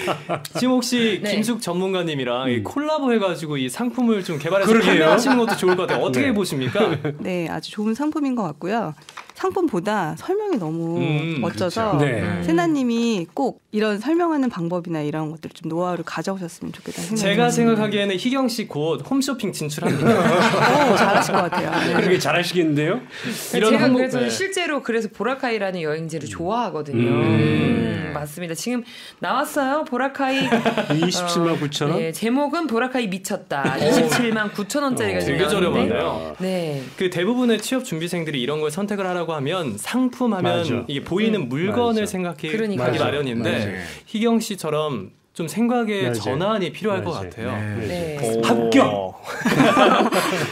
[SPEAKER 1] 지금 혹시
[SPEAKER 3] 네.
[SPEAKER 1] 김숙 전문가님이랑 콜라보 해가지고 이 상품을 좀 개발해서 판매하시는 것도 좋을 것 같아요. 어떻게 보십니까?
[SPEAKER 6] 네, 아주 좋은 상품인 것 같고요. 상품보다 설명이 너무 멋져서
[SPEAKER 4] 네.
[SPEAKER 6] 세나님이 꼭 이런 설명하는 방법이나 이런 것들 좀 노하우를 가져오셨으면 좋겠다는 생각이
[SPEAKER 1] 제가
[SPEAKER 6] 듭니다.
[SPEAKER 1] 생각하기에는 희경 씨 곧 홈쇼핑 진출합니다.
[SPEAKER 6] 오, 잘하실 것 같아요. 네.
[SPEAKER 4] 그렇게 잘하시겠는데요?
[SPEAKER 1] 이런
[SPEAKER 3] 제가
[SPEAKER 1] 항목-
[SPEAKER 3] 그래서
[SPEAKER 1] 네.
[SPEAKER 3] 실제로 그래서 보라카이라는 여행지를 좋아하거든요. 맞습니다. 지금 나왔어요. 보라카이
[SPEAKER 4] 27만 9천 원?
[SPEAKER 3] 네, 제목은 보라카이 미쳤다. 27만 9천 원짜리가
[SPEAKER 1] 되게 저렴하네요.
[SPEAKER 3] 네.
[SPEAKER 1] 그 대부분의 취업 준비생들이 이런 걸 선택을 하라고 하면 상품하면
[SPEAKER 4] 맞아.
[SPEAKER 1] 이게 보이는 물건을
[SPEAKER 4] 맞아.
[SPEAKER 1] 생각하기
[SPEAKER 3] 그러니까요.
[SPEAKER 1] 마련인데
[SPEAKER 5] 맞아요.
[SPEAKER 1] 희경 씨처럼 좀 생각의
[SPEAKER 4] 맞아요.
[SPEAKER 1] 전환이 필요할 것
[SPEAKER 4] 맞아요.
[SPEAKER 1] 같아요.
[SPEAKER 3] 네.
[SPEAKER 1] 오.
[SPEAKER 4] 합격!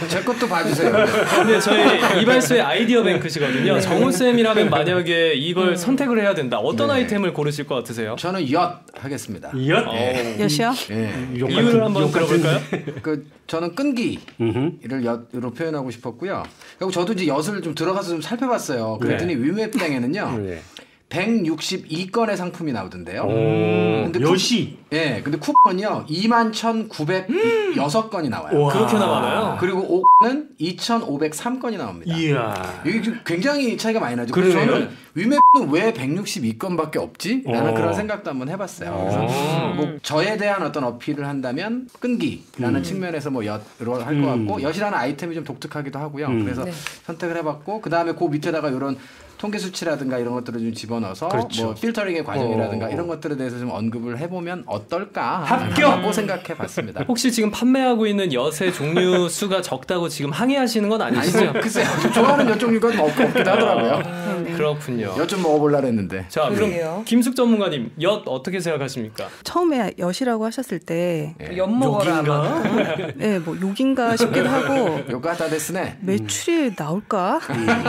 [SPEAKER 5] 제 것도 봐주세요.
[SPEAKER 1] 근데 저희 이발소의 아이디어 뱅크시거든요. 정훈 쌤이라면 만약에 이걸 선택을 해야 된다. 어떤 아이템을 고르실 것 같으세요?
[SPEAKER 5] 저는 엿 하겠습니다.
[SPEAKER 4] 엿?
[SPEAKER 6] 여시요?
[SPEAKER 5] 예.
[SPEAKER 1] 이유를 한번 들어볼까요?
[SPEAKER 5] 저는 끈기를 엿으로 표현하고 싶었고요. 그리고 저도 이제 엿을 좀 들어가서 좀 살펴봤어요. 그랬더니 위웹땡에는요.
[SPEAKER 4] 네.
[SPEAKER 5] 162건의 상품이 나오던데요. 근데
[SPEAKER 4] 엿이?
[SPEAKER 5] 예, 근데 쿠폰이요 21,906건이 나와요.
[SPEAKER 1] 그렇게나 많아요?
[SPEAKER 5] 그리고 오는 2,503건이 나옵니다.
[SPEAKER 4] 이야.
[SPEAKER 5] 이게 좀 굉장히 차이가 많이 나죠.
[SPEAKER 4] 그러네요.
[SPEAKER 5] 그래서 저는 위맵은 왜 162건밖에 없지? 라는 그런 생각도 한번 해봤어요. 그래서 뭐 저에 대한 어떤 어필을 한다면 끈기라는 측면에서 뭐 엿으로 할 것 같고 엿이라는 아이템이 좀 독특하기도 하고요. 그래서
[SPEAKER 3] 네.
[SPEAKER 5] 선택을 해봤고 그 다음에 그 밑에다가 이런 통계 수치라든가 이런 것들을 좀 집어넣어서
[SPEAKER 4] 그렇죠.
[SPEAKER 5] 뭐 필터링의 과정이라든가 이런 것들에 대해서 좀 언급을 해보면 어떨까
[SPEAKER 4] 합격!
[SPEAKER 5] 하고 생각해봤습니다.
[SPEAKER 1] 혹시 지금 판매하고 있는 엿의 종류 수가 적다고 지금 항의하시는 건 아니시죠?
[SPEAKER 5] 글쎄요. 좀 좋아하는 엿 종류가 좀 없기도 하더라고요.
[SPEAKER 1] 그렇군요.
[SPEAKER 5] 엿 좀 먹어보려고 했는데.
[SPEAKER 1] 자, 그럼
[SPEAKER 3] 그러게요.
[SPEAKER 1] 김숙 전문가님, 엿 어떻게 생각하십니까?
[SPEAKER 6] 처음에 엿이라고 하셨을 때,
[SPEAKER 3] 엿 먹어라. 막.
[SPEAKER 6] 네, 뭐 욕인가 싶기도 하고
[SPEAKER 5] 요가다 데스네.
[SPEAKER 6] 매출이 나올까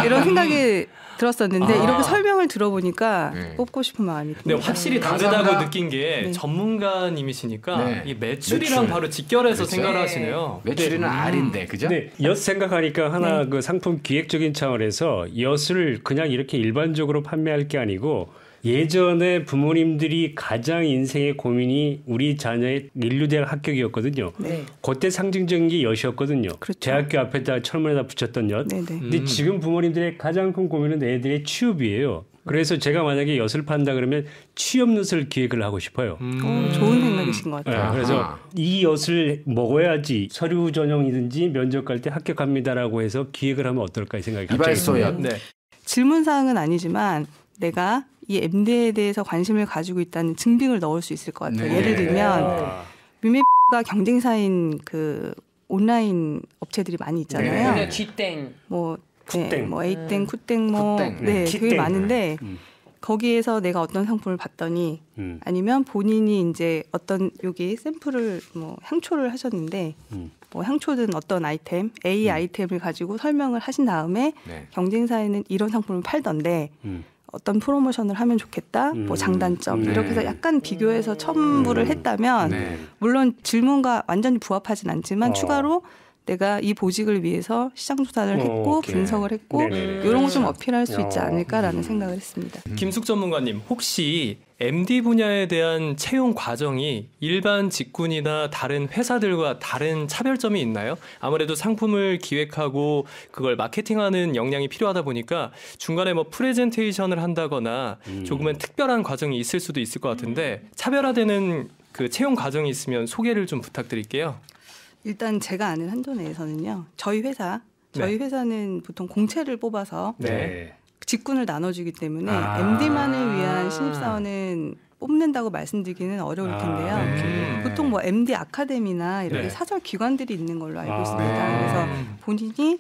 [SPEAKER 6] 이런 생각이 들었었는데 이렇게 설명을 들어보니까 뽑고 싶은 마음이
[SPEAKER 1] 근데
[SPEAKER 6] 듭니다.
[SPEAKER 1] 확실히 다르다고
[SPEAKER 5] 감사합니다.
[SPEAKER 1] 느낀 게
[SPEAKER 6] 네.
[SPEAKER 1] 전문가님이시니까
[SPEAKER 5] 네.
[SPEAKER 1] 이 매출이랑
[SPEAKER 5] 매출.
[SPEAKER 1] 바로 직결해서
[SPEAKER 5] 그렇죠.
[SPEAKER 1] 생각을 하시네요.
[SPEAKER 5] 매출이는 R인데, 그죠?
[SPEAKER 4] 근데 엿 생각하니까 하나 그 상품 기획적인 차원에서 엿을 그냥 이렇게 일반적으로 판매할 게 아니고 예전에 부모님들이 가장 인생의 고민이 우리 자녀의 인류대학 합격이었거든요.
[SPEAKER 6] 네.
[SPEAKER 4] 그때 상징적인 게 엿이었거든요.
[SPEAKER 6] 그렇죠.
[SPEAKER 4] 대학교 앞에다 철문에다 붙였던 엿.
[SPEAKER 6] 네네.
[SPEAKER 4] 근데 지금 부모님들의 가장 큰 고민은 애들의 취업이에요. 그래서 제가 만약에 엿을 판다 그러면 취업엿을 기획을 하고 싶어요.
[SPEAKER 6] 좋은 생각이신 것
[SPEAKER 4] 네,
[SPEAKER 6] 같아요.
[SPEAKER 4] 그래서 이 엿을 먹어야지 서류 전형이든지 면접 갈 때 합격합니다라고 해서 기획을 하면 어떨까 이 생각이 갑자기
[SPEAKER 5] 이발소
[SPEAKER 4] 드네요.
[SPEAKER 5] 엿.
[SPEAKER 1] 네.
[SPEAKER 6] 질문 사항은 아니지만 내가 이 MD에 대해서 관심을 가지고 있다는 증빙을 넣을 수 있을 것 같아요.
[SPEAKER 5] 네.
[SPEAKER 6] 예를 들면
[SPEAKER 4] 아,
[SPEAKER 6] 뮤메가 경쟁사인 그 온라인 업체들이 많이 있잖아요.
[SPEAKER 3] 근데 쥐땡.
[SPEAKER 6] 뭐
[SPEAKER 4] 쿠땡.
[SPEAKER 6] 네, 뭐 A땡, 쿠땡 뭐
[SPEAKER 5] 쿠땡.
[SPEAKER 6] 네,
[SPEAKER 4] 키땡.
[SPEAKER 6] 되게 많은데 거기에서 내가 어떤 상품을 봤더니 아니면 본인이 이제 어떤 여기 샘플을 뭐 향초를 하셨는데 뭐 향초든 어떤 아이템 A 아이템을 가지고 설명을 하신 다음에
[SPEAKER 5] 네.
[SPEAKER 6] 경쟁사에는 이런 상품을 팔던데 어떤 프로모션을 하면 좋겠다, 뭐 장단점
[SPEAKER 5] 네.
[SPEAKER 6] 이렇게 해서 약간 비교해서 첨부를 했다면
[SPEAKER 5] 네.
[SPEAKER 6] 물론 질문과 완전히 부합하진 않지만 추가로 내가 이 보직을 위해서 시장 조사를 했고
[SPEAKER 4] 오케이.
[SPEAKER 6] 분석을 했고
[SPEAKER 4] 네네네.
[SPEAKER 6] 이런 걸 좀 어필할 수 있지 않을까라는 생각을 했습니다.
[SPEAKER 1] 김숙 전문가님, 혹시 MD 분야에 대한 채용 과정이 일반 직군이나 다른 회사들과 다른 차별점이 있나요? 아무래도 상품을 기획하고 그걸 마케팅하는 역량이 필요하다 보니까 중간에 뭐 프레젠테이션을 한다거나 조금은 특별한 과정이 있을 수도 있을 것 같은데 차별화되는 그 채용 과정이 있으면 소개를 좀 부탁드릴게요.
[SPEAKER 6] 일단 제가 아는 한도 내에서는요. 저희 회사는 보통 공채를 뽑아서
[SPEAKER 4] 네.
[SPEAKER 6] 직군을 나눠주기 때문에
[SPEAKER 4] 아.
[SPEAKER 6] MD만을 위한 신입사원은 뽑는다고 말씀드리기는 어려울 텐데요. 보통 뭐 MD 아카데미나 이렇게
[SPEAKER 1] 네.
[SPEAKER 6] 사설 기관들이 있는 걸로 알고 있습니다. 그래서 본인이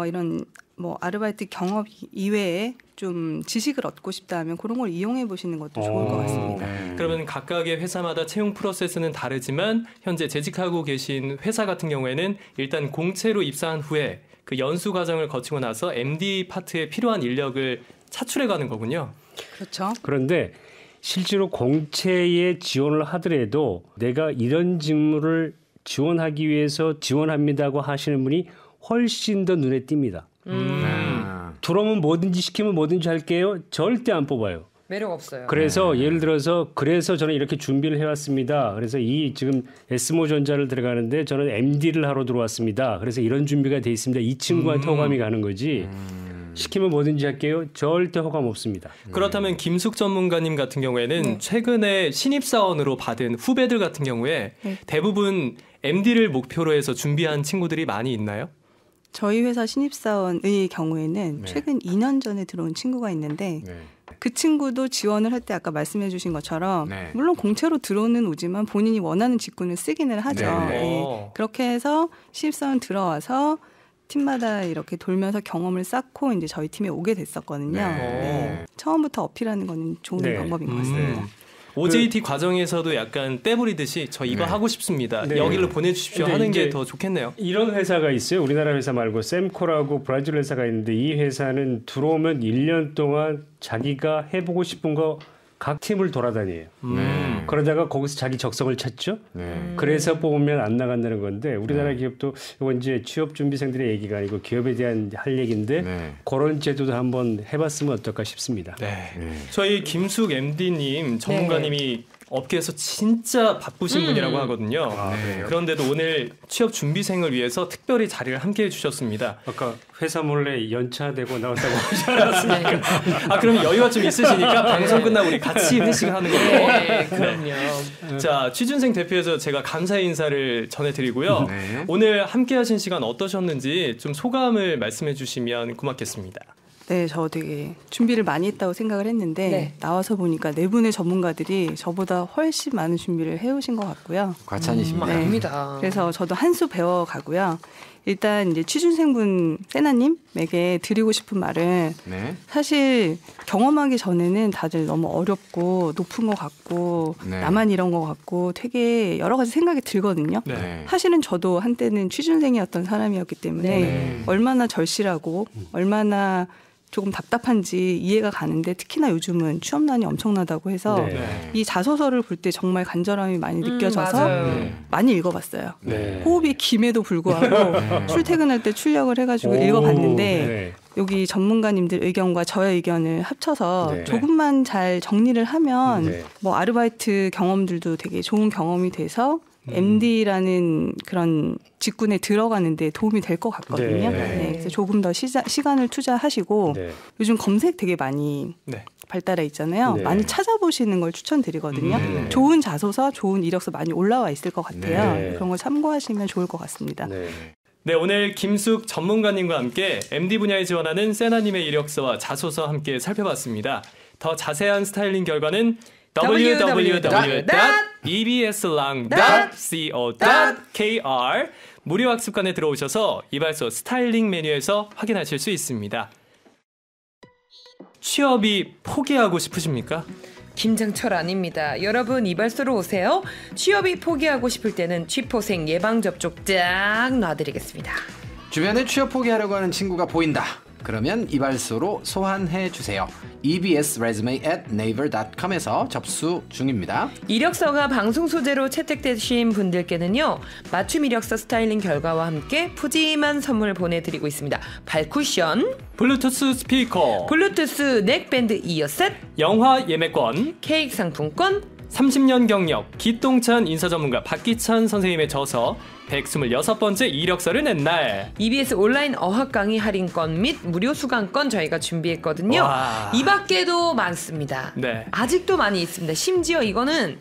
[SPEAKER 6] 이런 뭐 아르바이트 경험 이외에 좀 지식을 얻고 싶다 하면 그런 걸 이용해 보시는 것도 좋을 것 같습니다.
[SPEAKER 1] 그러면 각각의 회사마다 채용 프로세스는 다르지만 현재 재직하고 계신 회사 같은 경우에는 일단 공채로 입사한 후에 그 연수 과정을 거치고 나서 MD 파트에 필요한 인력을 차출해 가는 거군요.
[SPEAKER 6] 그렇죠.
[SPEAKER 4] 그런데 실제로 공채에 지원을 하더라도 내가 이런 직무를 지원하기 위해서 지원합니다고 하시는 분이 훨씬 더 눈에 띕니다. 들어오면 뭐든지 시키면 뭐든지 할게요. 절대 안 뽑아요.
[SPEAKER 3] 매력 없어요.
[SPEAKER 4] 그래서 예를 들어서 그래서 저는 이렇게 준비를 해왔습니다. 그래서 이 지금 에스모전자를 들어가는데 저는 MD를 하러 들어왔습니다. 그래서 이런 준비가 돼 있습니다. 이 친구한테 호감이 가는 거지. 시키면 뭐든지 할게요. 절대 호감 없습니다.
[SPEAKER 1] 그렇다면 김숙 전문가님 같은 경우에는 최근에 신입사원으로 받은 후배들 같은 경우에 대부분 MD를 목표로 해서 준비한 친구들이 많이 있나요?
[SPEAKER 6] 저희 회사 신입사원의 경우에는 최근 2년 전에 들어온 친구가 있는데 그 친구도 지원을 할 때 아까 말씀해 주신 것처럼 물론 공채로 들어오는 오지만 본인이 원하는 직군을 쓰기는 하죠. 그렇게 해서 신입사원 들어와서 팀마다 이렇게 돌면서 경험을 쌓고 이제 저희 팀에 오게 됐었거든요. 처음부터 어필하는 거는 좋은 방법인 것 같습니다.
[SPEAKER 1] OJT 과정에서도 약간 떼부리듯이 저 이거 하고 싶습니다. 여기로 보내주십시오 하는 게 더 좋겠네요.
[SPEAKER 4] 이런 회사가 있어요. 우리나라 회사 말고 샘코라고 브라질 회사가 있는데 이 회사는 들어오면 1년 동안 자기가 해보고 싶은 거 각 팀을 돌아다녀요. 그러다가 거기서 자기 적성을 찾죠. 그래서 뽑으면 안 나간다는 건데 우리나라 기업도 이건 이제 취업 준비생들의 얘기가 아니고 기업에 대한 할 얘기인데 그런 제도도 한번 해봤으면 어떨까 싶습니다.
[SPEAKER 1] 저희 김숙 MD님 전문가님이 업계에서 진짜 바쁘신 분이라고 하거든요. 그런데도 오늘 취업 준비생을 위해서 특별히 자리를 함께 해주셨습니다.
[SPEAKER 4] 아까 회사 몰래 연차되고 나왔다고 하지 않았습니까?
[SPEAKER 1] 그럼 여유가 좀 있으시니까 방송 끝나고 우리 같이 회식하는 걸로.
[SPEAKER 3] 네, 그럼요.
[SPEAKER 1] 자, 취준생 대표해서 제가 감사의 인사를 전해드리고요. 오늘 함께하신 시간 어떠셨는지 좀 소감을 말씀해 주시면 고맙겠습니다.
[SPEAKER 6] 네, 저 되게 준비를 많이 했다고 생각을 했는데 나와서 보니까 네 분의 전문가들이 저보다 훨씬 많은 준비를 해오신 것 같고요.
[SPEAKER 5] 과찬이십니다.
[SPEAKER 3] 아닙니다.
[SPEAKER 6] 그래서 저도 한 수 배워가고요. 일단 이제 취준생분 세나님에게 드리고 싶은 말은 사실 경험하기 전에는 다들 너무 어렵고 높은 것 같고 나만 이런 것 같고 되게 여러 가지 생각이 들거든요. 사실은 저도 한때는 취준생이었던 사람이었기 때문에 얼마나 절실하고 얼마나 조금 답답한지 이해가 가는데 특히나 요즘은 취업난이 엄청나다고 해서 이 자소서를 볼 때 정말 간절함이 많이 느껴져서 많이 읽어봤어요. 호흡이 김에도 불구하고 출퇴근할 때 출력을 해가지고 읽어봤는데 여기 전문가님들 의견과 저의 의견을 합쳐서 조금만 잘 정리를 하면 뭐 아르바이트 경험들도 되게 좋은 경험이 돼서 MD라는 그런 직군에 들어가는데 도움이 될 것 같거든요. 그래서 조금 더 시간을 투자하시고 요즘 검색 되게 많이 발달해 있잖아요. 많이 찾아보시는 걸 추천드리거든요. 좋은 자소서, 좋은 이력서 많이 올라와 있을 것 같아요. 그런 걸 참고하시면 좋을 것 같습니다.
[SPEAKER 1] 네, 오늘 김숙 전문가님과 함께 MD 분야에 지원하는 세나님의 이력서와 자소서 함께 살펴봤습니다. 더 자세한 스타일링 결과는 www.ebslang.co.kr 무료 학습관에 들어오셔서 이발소 스타일링 메뉴에서 확인하실 수 있습니다. 취업이 포기하고 싶으십니까?
[SPEAKER 3] 김장철 아닙니다. 여러분 이발소로 오세요. 취업이 포기하고 싶을 때는 취포생 예방접종 쫙 놔드리겠습니다.
[SPEAKER 5] 주변에 취업 포기하려고 하는 친구가 보인다. 그러면 이발소로 소환해 주세요. ebsresume@naver.com에서 접수 중입니다.
[SPEAKER 3] 이력서가 방송 소재로 채택되신 분들께는요. 맞춤 이력서 스타일링 결과와 함께 푸짐한 선물 보내드리고 있습니다. 발쿠션,
[SPEAKER 1] 블루투스 스피커,
[SPEAKER 3] 블루투스 넥밴드 이어셋,
[SPEAKER 1] 영화 예매권,
[SPEAKER 3] 케이크 상품권,
[SPEAKER 1] 30년 경력 기똥찬 인사 전문가 박기찬 선생님의 저서 126번째 이력서를 낸 날,
[SPEAKER 3] EBS 온라인 어학 강의 할인권 및 무료 수강권 저희가 준비했거든요. 이 밖에도 많습니다. 아직도 많이 있습니다. 심지어 이거는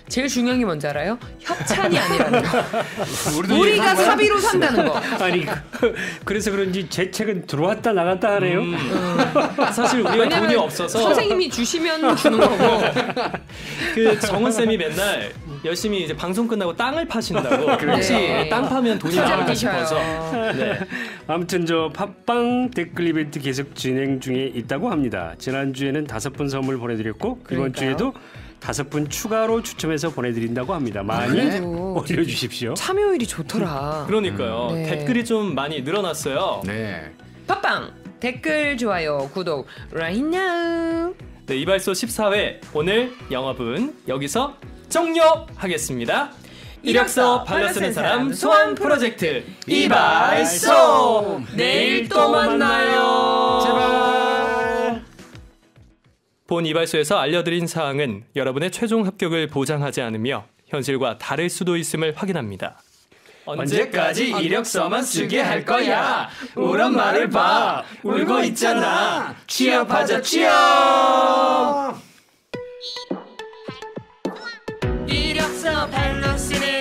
[SPEAKER 3] 제일 중요한 게 뭔지 알아요? 협찬이 아니라는 거.
[SPEAKER 5] 우리도
[SPEAKER 3] 우리가
[SPEAKER 5] 이해한 거야?
[SPEAKER 3] 사비로 산다는 거.
[SPEAKER 4] 아니 그래서 그런지 제 책은 들어왔다 나갔다 하네요.
[SPEAKER 1] 사실 우리가 돈이 없어서
[SPEAKER 3] 선생님이 주시면 주는 거고.
[SPEAKER 1] 그 정은 쌤이 맨날 열심히 이제 방송 끝나고 땅을 파신다고. 혹시
[SPEAKER 3] 네.
[SPEAKER 1] 땅 파면 돈이 나올까
[SPEAKER 3] 투자하셔요.
[SPEAKER 1] 싶어서. 네.
[SPEAKER 4] 아무튼 저 팟빵 댓글 이벤트 계속 진행 중에 있다고 합니다. 지난주에는 5분 선물 보내드렸고 이번
[SPEAKER 3] 그러니까요.
[SPEAKER 4] 주에도 5분 추가로 추첨해서 보내드린다고 합니다. 많이
[SPEAKER 3] 그래도
[SPEAKER 4] 올려주십시오.
[SPEAKER 3] 참여율이 좋더라.
[SPEAKER 1] 그러니까요.
[SPEAKER 3] 네.
[SPEAKER 1] 댓글이 좀 많이 늘어났어요.
[SPEAKER 5] 네.
[SPEAKER 3] 팟빵 댓글 좋아요 구독 right now.
[SPEAKER 1] 네, 이발소 14회 오늘 영업은 여기서 종료하겠습니다. 이력서 발로 쓰는 사람 소환 프로젝트 이발소 내일 또 만나요.
[SPEAKER 5] 제발.
[SPEAKER 1] 본 이발소에서 알려드린 사항은 여러분의 최종 합격을 보장하지 않으며 현실과 다를 수도 있음을 확인합니다. 언제까지 이력서만 쓰게 할 거야? 우런 말을 봐. 울고 있잖아. 취업하자 취업.
[SPEAKER 2] 이력서 발로 쓰는